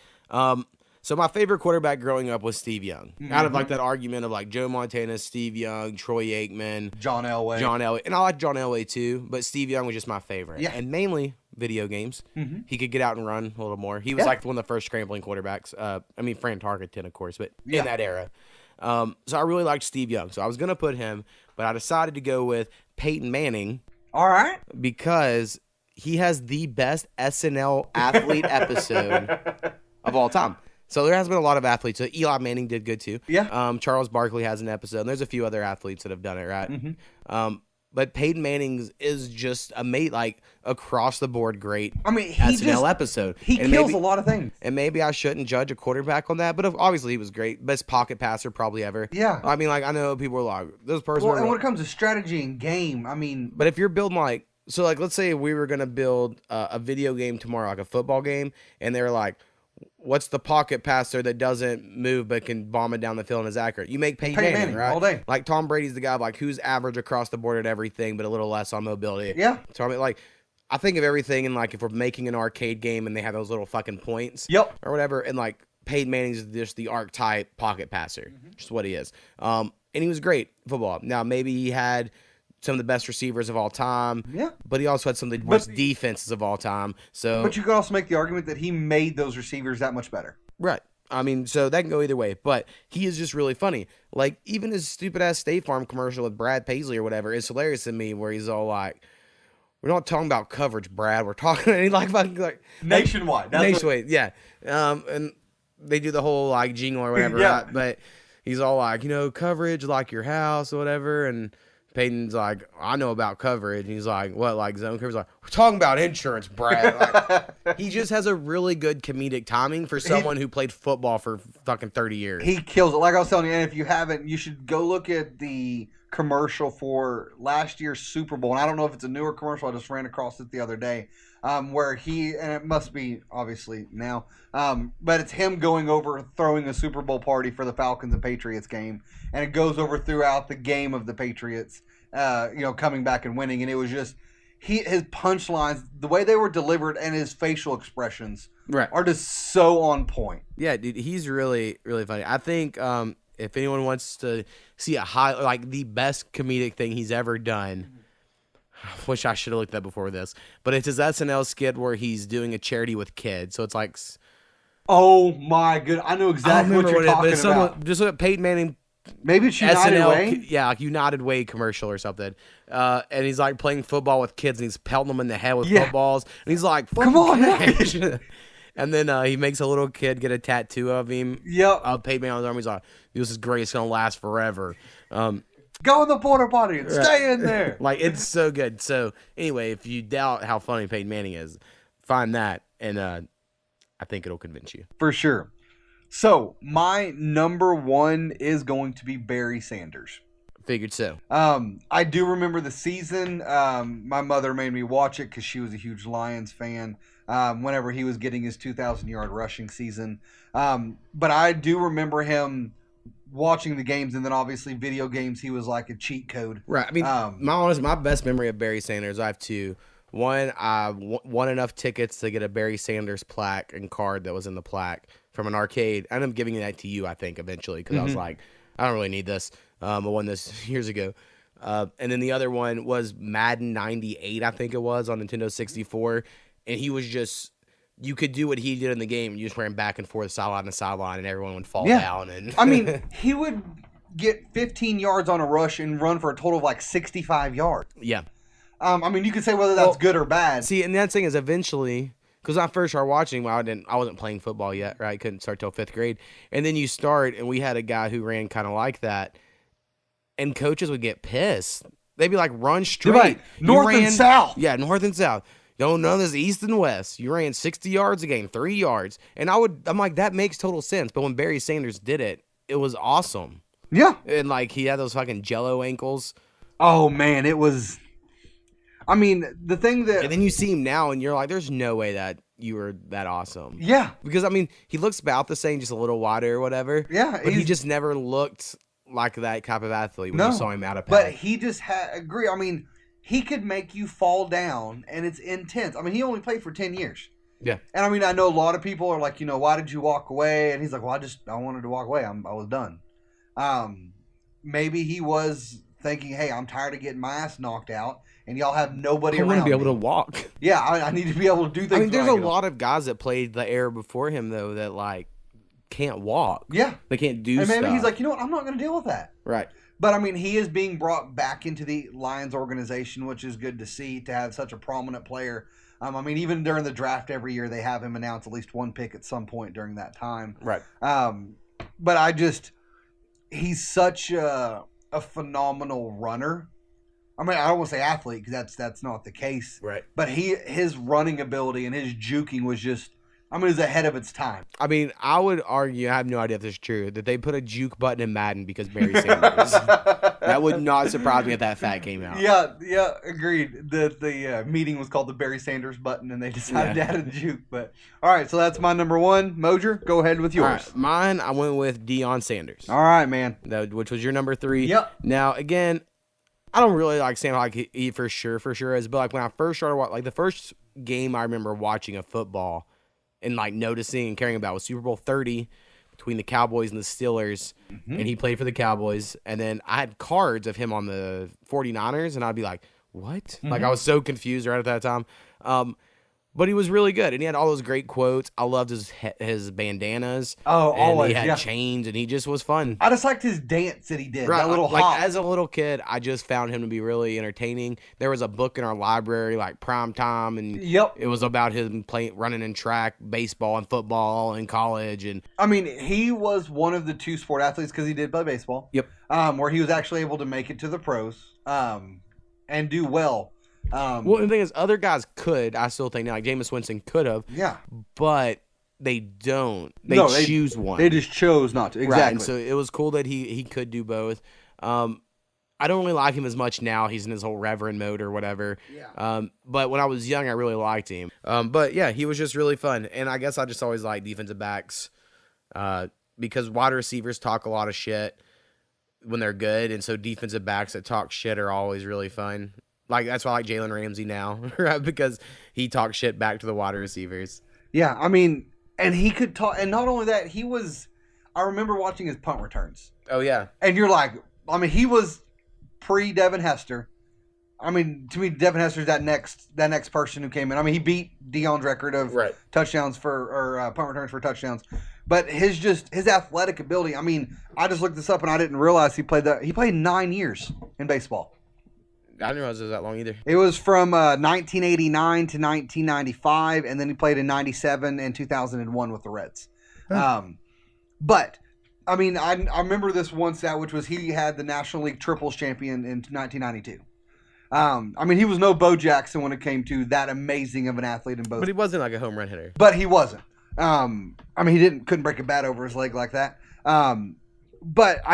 So my favorite quarterback growing up was Steve Young. Out of like that argument of like Joe Montana, Steve Young, Troy Aikman, John Elway. And I like John Elway too, but Steve Young was just my favorite. Yeah. And mainly video games. He could get out and run a little more. He was Yeah. like one of the first scrambling quarterbacks. I mean, Fran Tarkenton, of course, but Yeah. in that era. So I really liked Steve Young. So I was going to put him, but I decided to go with Peyton Manning All right. because he has the best SNL athlete episode of all time. So there has been a lot of athletes. So Eli Manning did good too. Yeah. Charles Barkley has an episode. And there's a few other athletes that have done it, right? But Peyton Manning's is just like across the board great. I mean, he SNL episode. He And kills maybe- a lot of things. And maybe I shouldn't judge a quarterback on that, but obviously he was great. Best pocket passer probably ever. Yeah. I mean, like I know people are like, this person. Well, and when it comes to strategy and game, I mean, But if you're building like, so like, let's say we were going to build a video game tomorrow, like a football game, and they're like, what's the pocket passer that doesn't move but can bomb it down the field and is accurate? You make Peyton Manning, right? all day. Like Tom Brady's the guy like who's average across the board at everything, but a little less on mobility. Yeah. So I mean, like, I think of everything in like if we're making an arcade game and they have those little fucking points. Yep. Or whatever, and like Peyton Manning's just the archetype pocket passer, just what he is. And he was great at football. Now maybe he had some of the best receivers of all time. Yeah. But he also had some of the worst defenses of all time. So But you could also make the argument that he made those receivers that much better. right. I mean, so that can go either way. But he is just really funny. Like even his stupid ass State Farm commercial with Brad Paisley or whatever is hilarious to me. Where he's all like, "We're not talking about coverage, Brad. We're talking." And he like Nationwide. That's nationwide, yeah. And they do the whole like jingle or whatever. Yeah. Right? But he's all like, coverage like your house or whatever. And Peyton's like, I know about coverage. And he's like, what, like zone coverage? Like, we're talking about insurance, Brad. Like, he just has a really good comedic timing for someone who played football for fucking 30 years. He kills it. Like I was telling you, and if you haven't, you should go look at the commercial for last year's Super Bowl. And I don't know if it's a newer commercial. I just ran across it the other day, where and it must be obviously now, but it's him going over throwing a Super Bowl party for the Falcons and Patriots game. And it goes over throughout the game of the Patriots, coming back and winning. And it was just, his punchlines, the way they were delivered and his facial expressions are just so on point. Yeah, dude, he's really, really funny. I think if anyone wants to see the best comedic thing he's ever done, I wish I should have looked at before this, but it's his SNL skit where he's doing a charity with kids. So it's like, Oh my goodness, I know exactly what you're talking about. Just look at Peyton Manning. Maybe it's United SNL, Way. yeah, like United Way commercial or something. And he's like playing football with kids and he's pelting them in the head with footballs. And he's like, Come on, cash. And then he makes a little kid get a tattoo of him. Yep. Peyton Manning on his arm. He's like, this is great. It's going to last forever. Go in the porta potty and stay in there. Like, it's so good. So, anyway, if you doubt how funny Peyton Manning is, find that. And I think it'll convince you. For sure. So, my number 1 is going to be Barry Sanders. Figured so. I do remember the season. My mother made me watch it because she was a huge Lions fan. Whenever he was getting his 2,000-yard rushing season. But I do remember him watching the games, and then obviously video games, he was like a cheat code. Right. I mean, my best memory of Barry Sanders, I have two. One, I won enough tickets to get a Barry Sanders plaque and card that was in the plaque from an arcade. I ended up giving that to you, I think, eventually, because I was like, I don't really need this. I won this years ago. And then the other one was Madden 98, I think it was, on Nintendo 64. And he was just, you could do what he did in the game. You just ran back and forth, sideline to sideline, and everyone would fall down. And I mean, he would get 15 yards on a rush and run for a total of like 65 yards. Yeah. I mean, you could say whether that's good or bad. See, and that thing is eventually, because when I first started watching, I wasn't playing football yet, right? I couldn't start till 5th grade. And then you start, and we had a guy who ran kind of like that, and coaches would get pissed. They'd be like, run straight. Like, north and south. Yeah, north and south. You don't know this east and west. You ran 60 yards a game, 3 yards. And I'm like, that makes total sense. But when Barry Sanders did it, it was awesome. Yeah. And like, he had those fucking jello ankles. Oh, man, it was... I mean, the thing that... And then you see him now, and you're like, there's no way that you were that awesome. Yeah. Because, I mean, he looks about the same, just a little wider or whatever. Yeah. But he just never looked like that type of athlete when you saw him out of But pack. he just agree. I mean, he could make you fall down, and it's intense. I mean, he only played for 10 years. Yeah. And, I mean, I know a lot of people are like, why did you walk away? And he's like, well, I wanted to walk away. I was done. Maybe he was thinking, hey, I'm tired of getting my ass knocked out. And y'all have nobody around me. I want to be able to walk. Yeah, I need to be able to do things. I mean, there's a lot of guys that played the era before him, though, that, like, can't walk. Yeah. They can't do stuff. And maybe he's like, I'm not going to deal with that. Right. But, I mean, he is being brought back into the Lions organization, which is good to see, to have such a prominent player. I mean, even during the draft every year, they have him announce at least one pick at some point during that time. Right. But he's such a phenomenal runner. I mean, I don't want to say athlete because that's not the case. Right. But his running ability and his juking was just, it was ahead of its time. I mean, I would argue, I have no idea if this is true, that they put a juke button in Madden because Barry Sanders. That would not surprise me if that fact came out. Yeah, agreed. The meeting was called the Barry Sanders button, and they decided to add a juke. But all right, so that's my number one. Mosier, go ahead with yours. All right, mine, I went with Deion Sanders. All right, man. Which was your number 3. Yep. Now, again, I don't really like saying like he for sure is, but like when I first started watching, like the first game I remember watching of football and like noticing and caring about was Super Bowl 30 between the Cowboys and the Steelers, and he played for the Cowboys. And then I had cards of him on the 49ers, and I'd be like, what? Like I was so confused right at that time. But he was really good, and he had all those great quotes. I loved his bandanas. Oh, and always, he had chains, and he just was fun. I just liked his dance that he did. Right, that little like hop. as a little kid, I just found him to be really entertaining. There was a book in our library, like Prime Time, and it was about him running in track, baseball, and football in college. And I mean, he was one of the 2 sport athletes because he did play baseball. Yep. Where he was actually able to make it to the pros, and do well. Well, the thing is, other guys could. I still think now, like Jameis Winston could have. Yeah. But they don't. They choose one. They just chose not to. Exactly. Right, and so it was cool that he could do both. I don't really like him as much now. He's in his whole reverend mode or whatever. Yeah. But when I was young, I really liked him. But yeah, he was just really fun. And I guess I just always like defensive backs because wide receivers talk a lot of shit when they're good. And so defensive backs that talk shit are always really fun. Like, that's why I like Jalen Ramsey now, right? Because he talks shit back to the wide receivers. Yeah, I mean, and he could talk, and not only that, I remember watching his punt returns. Oh, yeah. And you're like, I mean, he was pre-Devin Hester. I mean, to me, Devin Hester's that next person who came in. I mean, he beat Deion's record of touchdowns punt returns for touchdowns. But his athletic ability, I mean, I just looked this up and I didn't realize he played 9 years in baseball. I didn't realize it was that long either. It was from 1989 to 1995, and then he played in 97 and 2001 with the Reds. Huh. But, I mean, I remember this one stat, which was he had the National League Triples champion in 1992. I mean, he was no Bo Jackson when it came to that amazing of an athlete in both. But he wasn't like a home run hitter. But he wasn't. I mean, he couldn't break a bat over his leg like that. But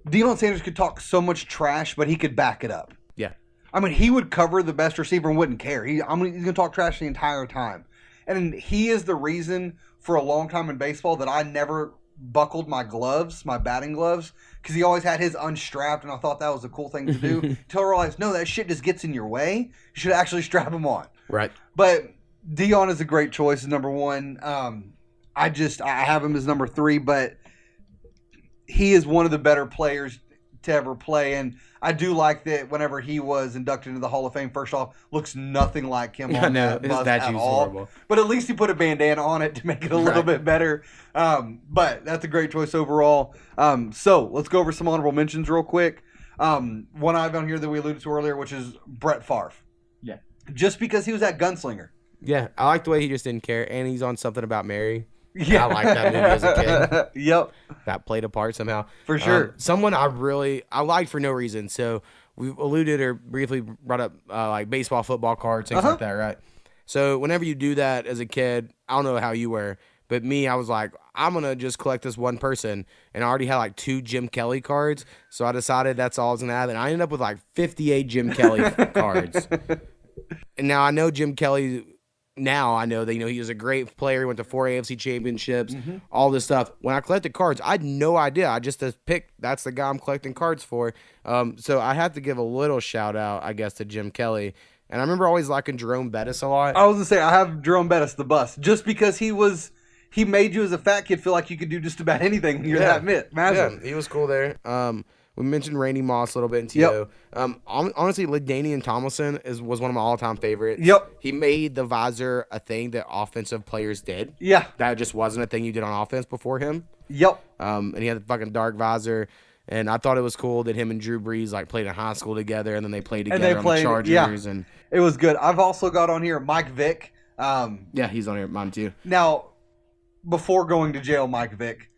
Deion Sanders could talk so much trash, but he could back it up. Yeah. I mean, he would cover the best receiver and wouldn't care. He's going to talk trash the entire time. And he is the reason for a long time in baseball that I never buckled my gloves, my batting gloves, because he always had his unstrapped, and I thought that was a cool thing to do. Until I realized, no, that shit just gets in your way. You should actually strap them on. Right. But Dion is a great choice as number one. I have him as number 3, but he is one of the better players to ever play, and I do like that whenever he was inducted into the Hall of Fame, first off, looks nothing like him on that bus at all. Horrible. But at least he put a bandana on it to make it a little bit better. But that's a great choice overall. So let's go over some honorable mentions real quick. One I have on here that we alluded to earlier, which is Brett Favre. Yeah. Just because he was that gunslinger. Yeah, I like the way he just didn't care, and he's on Something About Mary. Yeah. I like that movie as a kid. Yep. That played a part somehow. For sure. Someone I liked for no reason. So we've alluded or briefly brought up like baseball, football cards, things like that, right? So whenever you do that as a kid, I don't know how you were, but me, I was like, I'm going to just collect this one person. And I already had like 2 Jim Kelly cards. So I decided that's all I was going to have. And I ended up with like 58 Jim Kelly cards. And now I know Jim Kelly. Now I know that he was a great player. He went to 4 AFC championships, all this stuff. When I collected cards, I had no idea. I just picked that's the guy I'm collecting cards for. So I have to give a little shout out, I guess, to Jim Kelly. And I remember always liking Jerome Bettis a lot. I was gonna say I have Jerome Bettis the bus just because he made you as a fat kid feel like you could do just about anything when you're that massive. Yeah, he was cool there. We mentioned Randy Moss a little bit in TO. Yep. Honestly, LaDainian Tomlinson was one of my all-time favorites. Yep. He made the visor a thing that offensive players did. Yeah. That just wasn't a thing you did on offense before him. Yep. And he had the fucking dark visor. And I thought it was cool that him and Drew Brees like played in high school together, and then they played together on the Chargers. And it was good. I've also got on here Mike Vick. yeah, he's on here, mine too. Now, before going to jail, Mike Vick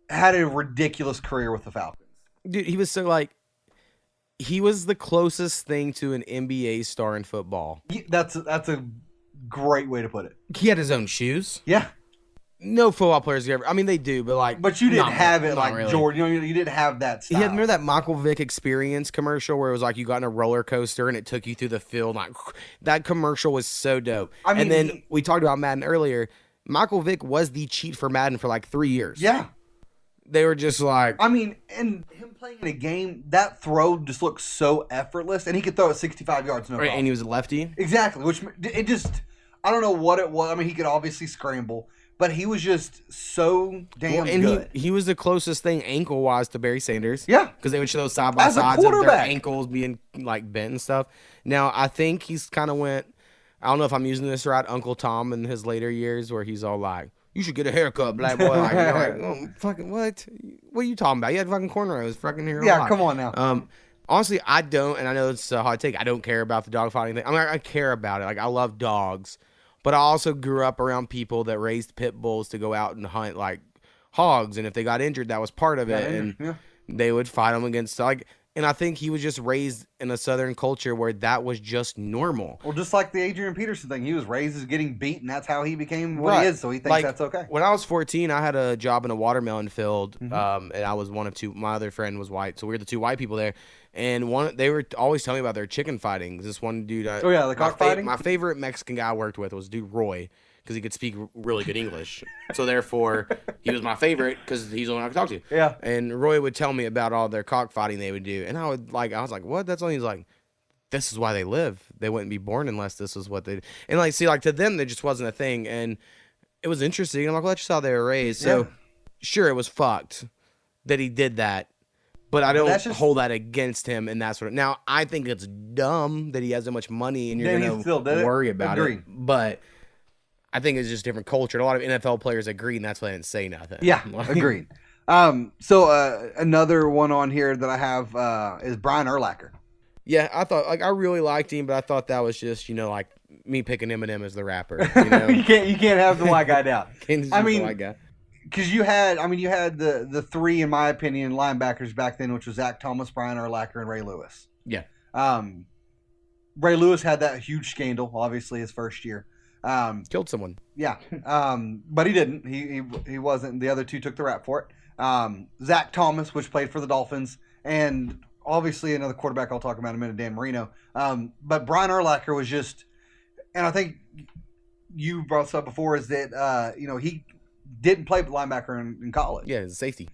had a ridiculous career with the Falcons. Dude, he was he was the closest thing to an NBA star in football. That's a great way to put it. He had his own shoes. Yeah. No football players ever. I mean, they do, but But you didn't have it like really. Jordan. You didn't have that style. Remember that Michael Vick Experience commercial where it was like you got in a roller coaster and it took you through the field? Like that commercial was so dope. I mean, and then we talked about Madden earlier. Michael Vick was the cheat for Madden for like 3 years. Yeah. They were just like... I mean, and him playing in a game, that throw just looks so effortless, and he could throw it 65 yards, no problem. And he was a lefty? Exactly, which it just... I don't know what it was. I mean, he could obviously scramble, but he was just so damn good. He was the closest thing ankle-wise to Barry Sanders. Yeah. Because they would show those side-by-sides of their ankles being, like, bent and stuff. Now, I think he's kind of went... I don't know if I'm using this right, Uncle Tom in his later years, where he's all like... You should get a haircut, black boy. Like, oh, fucking what? What are you talking about? You had fucking cornrows, fucking hair. Yeah, come on now. Honestly, I don't, and I know it's a hot take. I don't care about the dog fighting thing. I mean, I care about it. Like, I love dogs, but I also grew up around people that raised pit bulls to go out and hunt like hogs, and if they got injured, that was part of it, and they would fight them against like. And I think he was just raised in a Southern culture where that was just normal. Well, just like the Adrian Peterson thing. He was raised as getting beat, and that's how he became what he is, so he thinks that's okay. When I was 14, I had a job in a watermelon field, and I was one of 2. My other friend was white, so we were the 2 white people there. And they were always telling me about their chicken fighting. This one dude... the cockfighting? My favorite Mexican guy I worked with was dude Roy, because he could speak really good English. So therefore, he was my favorite because he's the one I could talk to. Yeah. And Roy would tell me about all their cockfighting they would do. And I was like, what? That's all. He's like, this is why they live. They wouldn't be born unless this was what they... And like, see, like to them, it just wasn't a thing. And it was interesting. I'm like, well, that's just how they were raised. So sure, it was fucked that he did that. But I don't hold that against him, and that's what. Now I think it's dumb that he has so much money, and you're gonna worry about it. But I think it's just different culture. A lot of NFL players agree, and that's why they didn't say nothing. Yeah, agreed. So another one on here that I have is Brian Urlacher. Yeah, I thought I really liked him, but I thought that was just like me picking Eminem as the rapper. You know? you can't have the white guy down. I mean, the white guy. Because you had the 3, in my opinion, linebackers back then, which was Zach Thomas, Brian Urlacher, and Ray Lewis. Yeah. Ray Lewis had that huge scandal, obviously, his first year. Killed someone. Yeah. But he didn't. He wasn't. The other 2 took the rap for it. Zach Thomas, which played for the Dolphins, and obviously another quarterback I'll talk about in a minute, Dan Marino. But Brian Urlacher was just, and I think you brought this up before, is that, he didn't play linebacker in college. Yeah, it's a safety.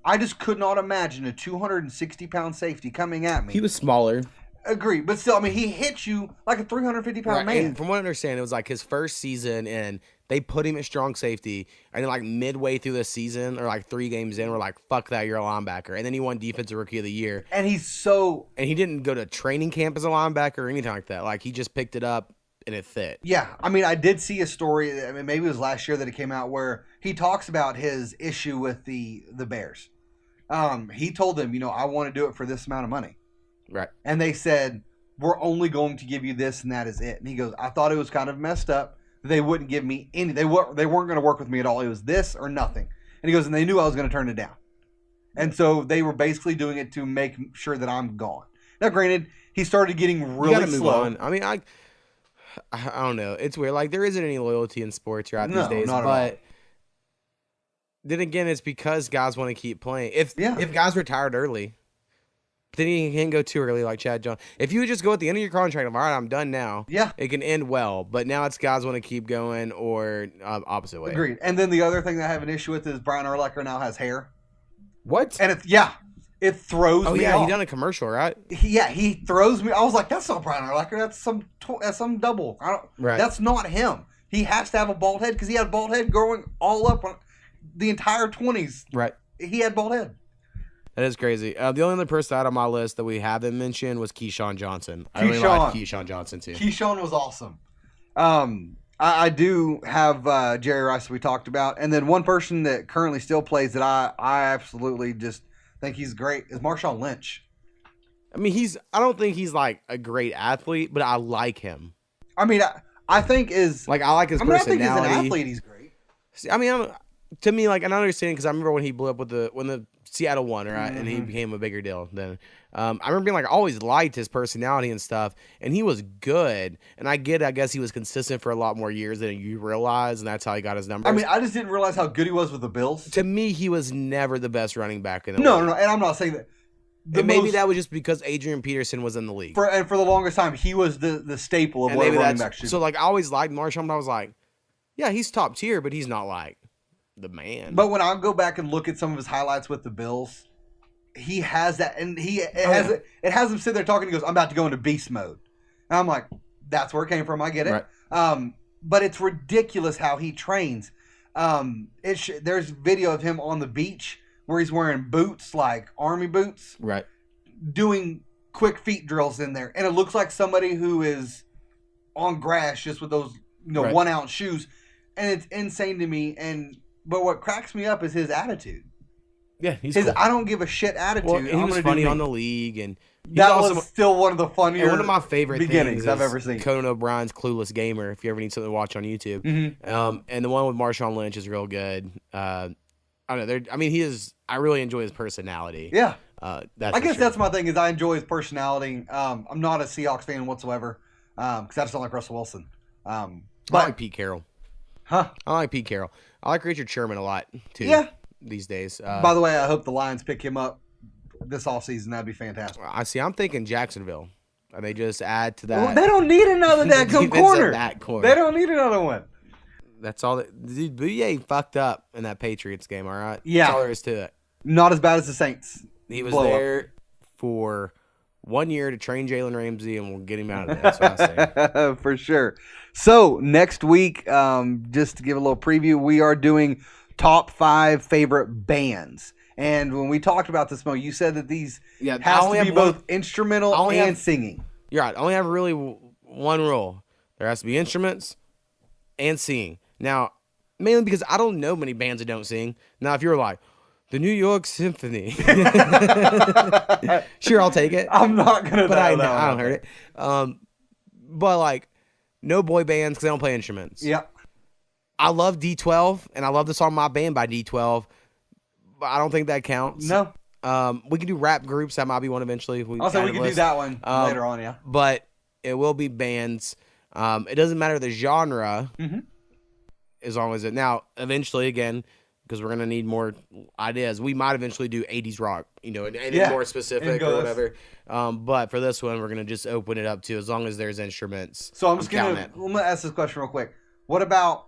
I just could not imagine a 260-pound safety coming at me. He was smaller. Agree, but still, I mean, he hit you like a 350-pound man. And from what I understand, it was like his first season, and they put him at strong safety. And then like midway through the season, or like 3 games in, we're like, "Fuck that, you're a linebacker." And then he won Defensive Rookie of the Year. And he didn't go to training camp as a linebacker or anything like that. Like he just picked it up and it fit. Yeah, I mean, I did see a story. I mean, maybe it was last year that it came out where he talks about his issue with the Bears. He told them, I want to do it for this amount of money. Right. And they said, we're only going to give you this and that is it. And he goes, I thought it was kind of messed up. They wouldn't give me any. They weren't going to work with me at all. It was this or nothing. And he goes, and they knew I was going to turn it down. And so they were basically doing it to make sure that I'm gone. Now, granted, he started getting really slow. Move on. I mean, I don't know. It's weird. Like there isn't any loyalty in sports these days. Not at but all. Then again, it's because guys want to keep playing. If guys retired early, then you can't go too early like Chad Jones. If you just go at the end of your contract, all right, I'm done now. Yeah, it can end well. But now it's guys want to keep going or opposite way. Agreed. And then the other thing that I have an issue with is Brian Urlacher now has hair. What? And it throws me off. Oh yeah, he done a commercial, right? He throws me. I was like, that's not Brian Urlacher. That's some double. Right. That's not him. He has to have a bald head because he had a bald head growing all up the entire 20s. Right. He had bald head. That is crazy. The only other person out on my list that we haven't mentioned was Keyshawn Johnson. I really like Keyshawn Johnson too. Keyshawn was awesome. I do have Jerry Rice we talked about, and then one person that currently still plays that I absolutely just think he's great is Marshawn Lynch. I mean, I don't think he's like a great athlete, but I like him. I mean, I think I like his personality. I think as an athlete, he's great. I mean, to me, like, I don't understand because I remember when he blew up when the Seattle won, right, and he became a bigger deal. Then I remember being like, I always liked his personality and stuff, and he was good. And I guess he was consistent for a lot more years than you realize, and that's how he got his numbers. I mean, I just didn't realize how good he was with the Bills. To me, he was never the best running back in the league. No, and I'm not saying that. Maybe that was just because Adrian Peterson was in the league. For the longest time, he was the staple of what a running back should be. So, like, I always liked Marshawn, but I was like, yeah, he's top tier, but he's not, like, the man. But when I go back and look at some of his highlights with the Bills, he has that, and it has him sit there talking. He goes, "I'm about to go into beast mode," and I'm like, "That's where it came from. I get it." Right. But it's ridiculous how he trains. There's video of him on the beach where he's wearing boots, like army boots, right, doing quick feet drills in there, and it looks like somebody who is on grass just with those 1 ounce shoes, and it's insane to me. But what cracks me up is his attitude. Yeah, he's cool. I don't give a shit attitude. Well, he was funny on the league, and that was still one of the funnier one of my favorite beginnings I've ever seen. Conan O'Brien's Clueless Gamer, if you ever need something to watch on YouTube. Mm-hmm. And the one with Marshawn Lynch is real good. I don't know. I really enjoy his personality. Yeah. I guess that's my thing is I enjoy his personality. I'm not a Seahawks fan whatsoever because I just don't like Russell Wilson. I like Pete Carroll. Huh? I like Pete Carroll. I like Richard Sherman a lot too. Yeah. These days. By the way, I hope the Lions pick him up this offseason. That'd be fantastic. I'm thinking Jacksonville. They just add to that. Well, they don't need another corner. They don't need another one. That's all. Dude, Bouye fucked up in that Patriots game, all right? Yeah. That's all there is to it. Not as bad as the Saints. He was there for 1 year to train Jalen Ramsey, and we'll get him out of there. That's what I say. For sure. So, next week, just to give a little preview, we are doing top 5 favorite bands. And when we talked about this, Mo, you said that these has to be both instrumental and singing. You're right. I only have really one rule. There has to be instruments and singing. Now, mainly because I don't know many bands that don't sing. Now, if you're like, the New York Symphony. Sure, I'll take it. I'm not going to But I don't heard it. But, like, no boy bands because they don't play instruments. Yeah. I love D12, and I love the song My Band by D12, but I don't think that counts. No. We can do rap groups. That might be one eventually. Also, we can do that one later on, yeah. But it will be bands. It doesn't matter the genre, as long as it... Now, eventually, again, because we're going to need more ideas, we might eventually do 80s rock, and more specific or whatever. But for this one, we're going to just open it up to as long as there's instruments. So I'm just going to ask this question real quick. What about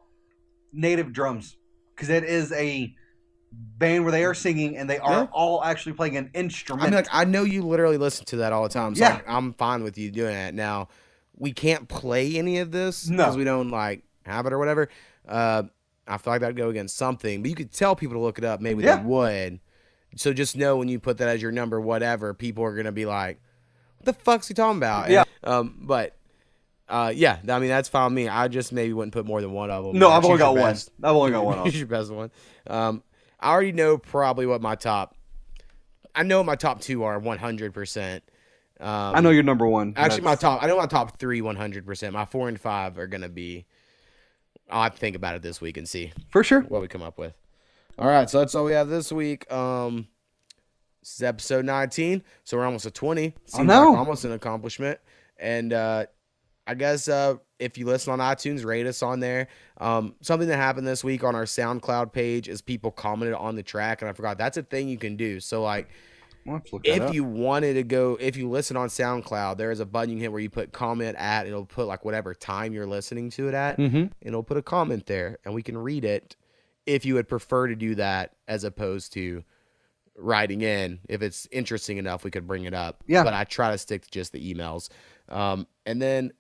native drums, because it is a band where they are singing and they are all actually playing an instrument. I mean, like, I know you literally listen to that all the time, so I'm fine with you doing it. Now, we can't play any of this because we don't like have it or whatever. I feel like that'd go against something, but you could tell people to look it up. Maybe they would. So just know when you put that as your number, whatever, people are gonna be like, "What the fuck's he talking about?" Yeah. Yeah, I mean, that's fine with me. I just maybe wouldn't put more than one of them. No, I've only got one. I've only got one. Here's your best one. I already know probably what my top. I know what my top two are 100%. I know your number one. Actually, I know my top three 100%. My 4 and 5 are gonna be. I'll have to think about it this week and see for sure what we come up with. All right, so that's all we have this week. This is episode 19, so we're almost at 20. Seems like almost an accomplishment. And I guess if you listen on iTunes, rate us on there. Something that happened this week on our SoundCloud page is people commented on the track, and I forgot that's a thing you can do. So like, if you wanted to go, if you listen on SoundCloud, there is a button you can hit where you put comment at. It'll put like whatever time you're listening to it at, and it'll put a comment there, and we can read it. If you would prefer to do that as opposed to writing in, if it's interesting enough, we could bring it up. Yeah. But I try to stick to just the emails, and then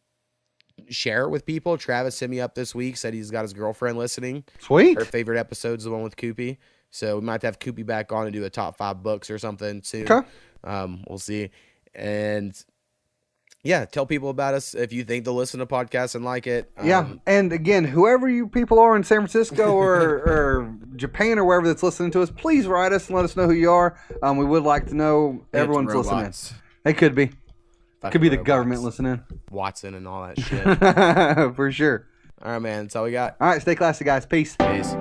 share it with people. Travis hit me up this week, said he's got his girlfriend listening. Sweet. Her favorite episode's the one with Koopy. So we might have Koopy back on and do a top 5 books or something soon. Okay. We'll see. And yeah, tell people about us if you think they'll listen to podcasts and like it. And again, whoever you people are in San Francisco or Japan or wherever that's listening to us, please write us and let us know who you are. We would like to know everyone's listening. It could be. Could be the government listening. Watson and all that shit. For sure. All right, man. That's all we got. All right, stay classy, guys. Peace. Peace.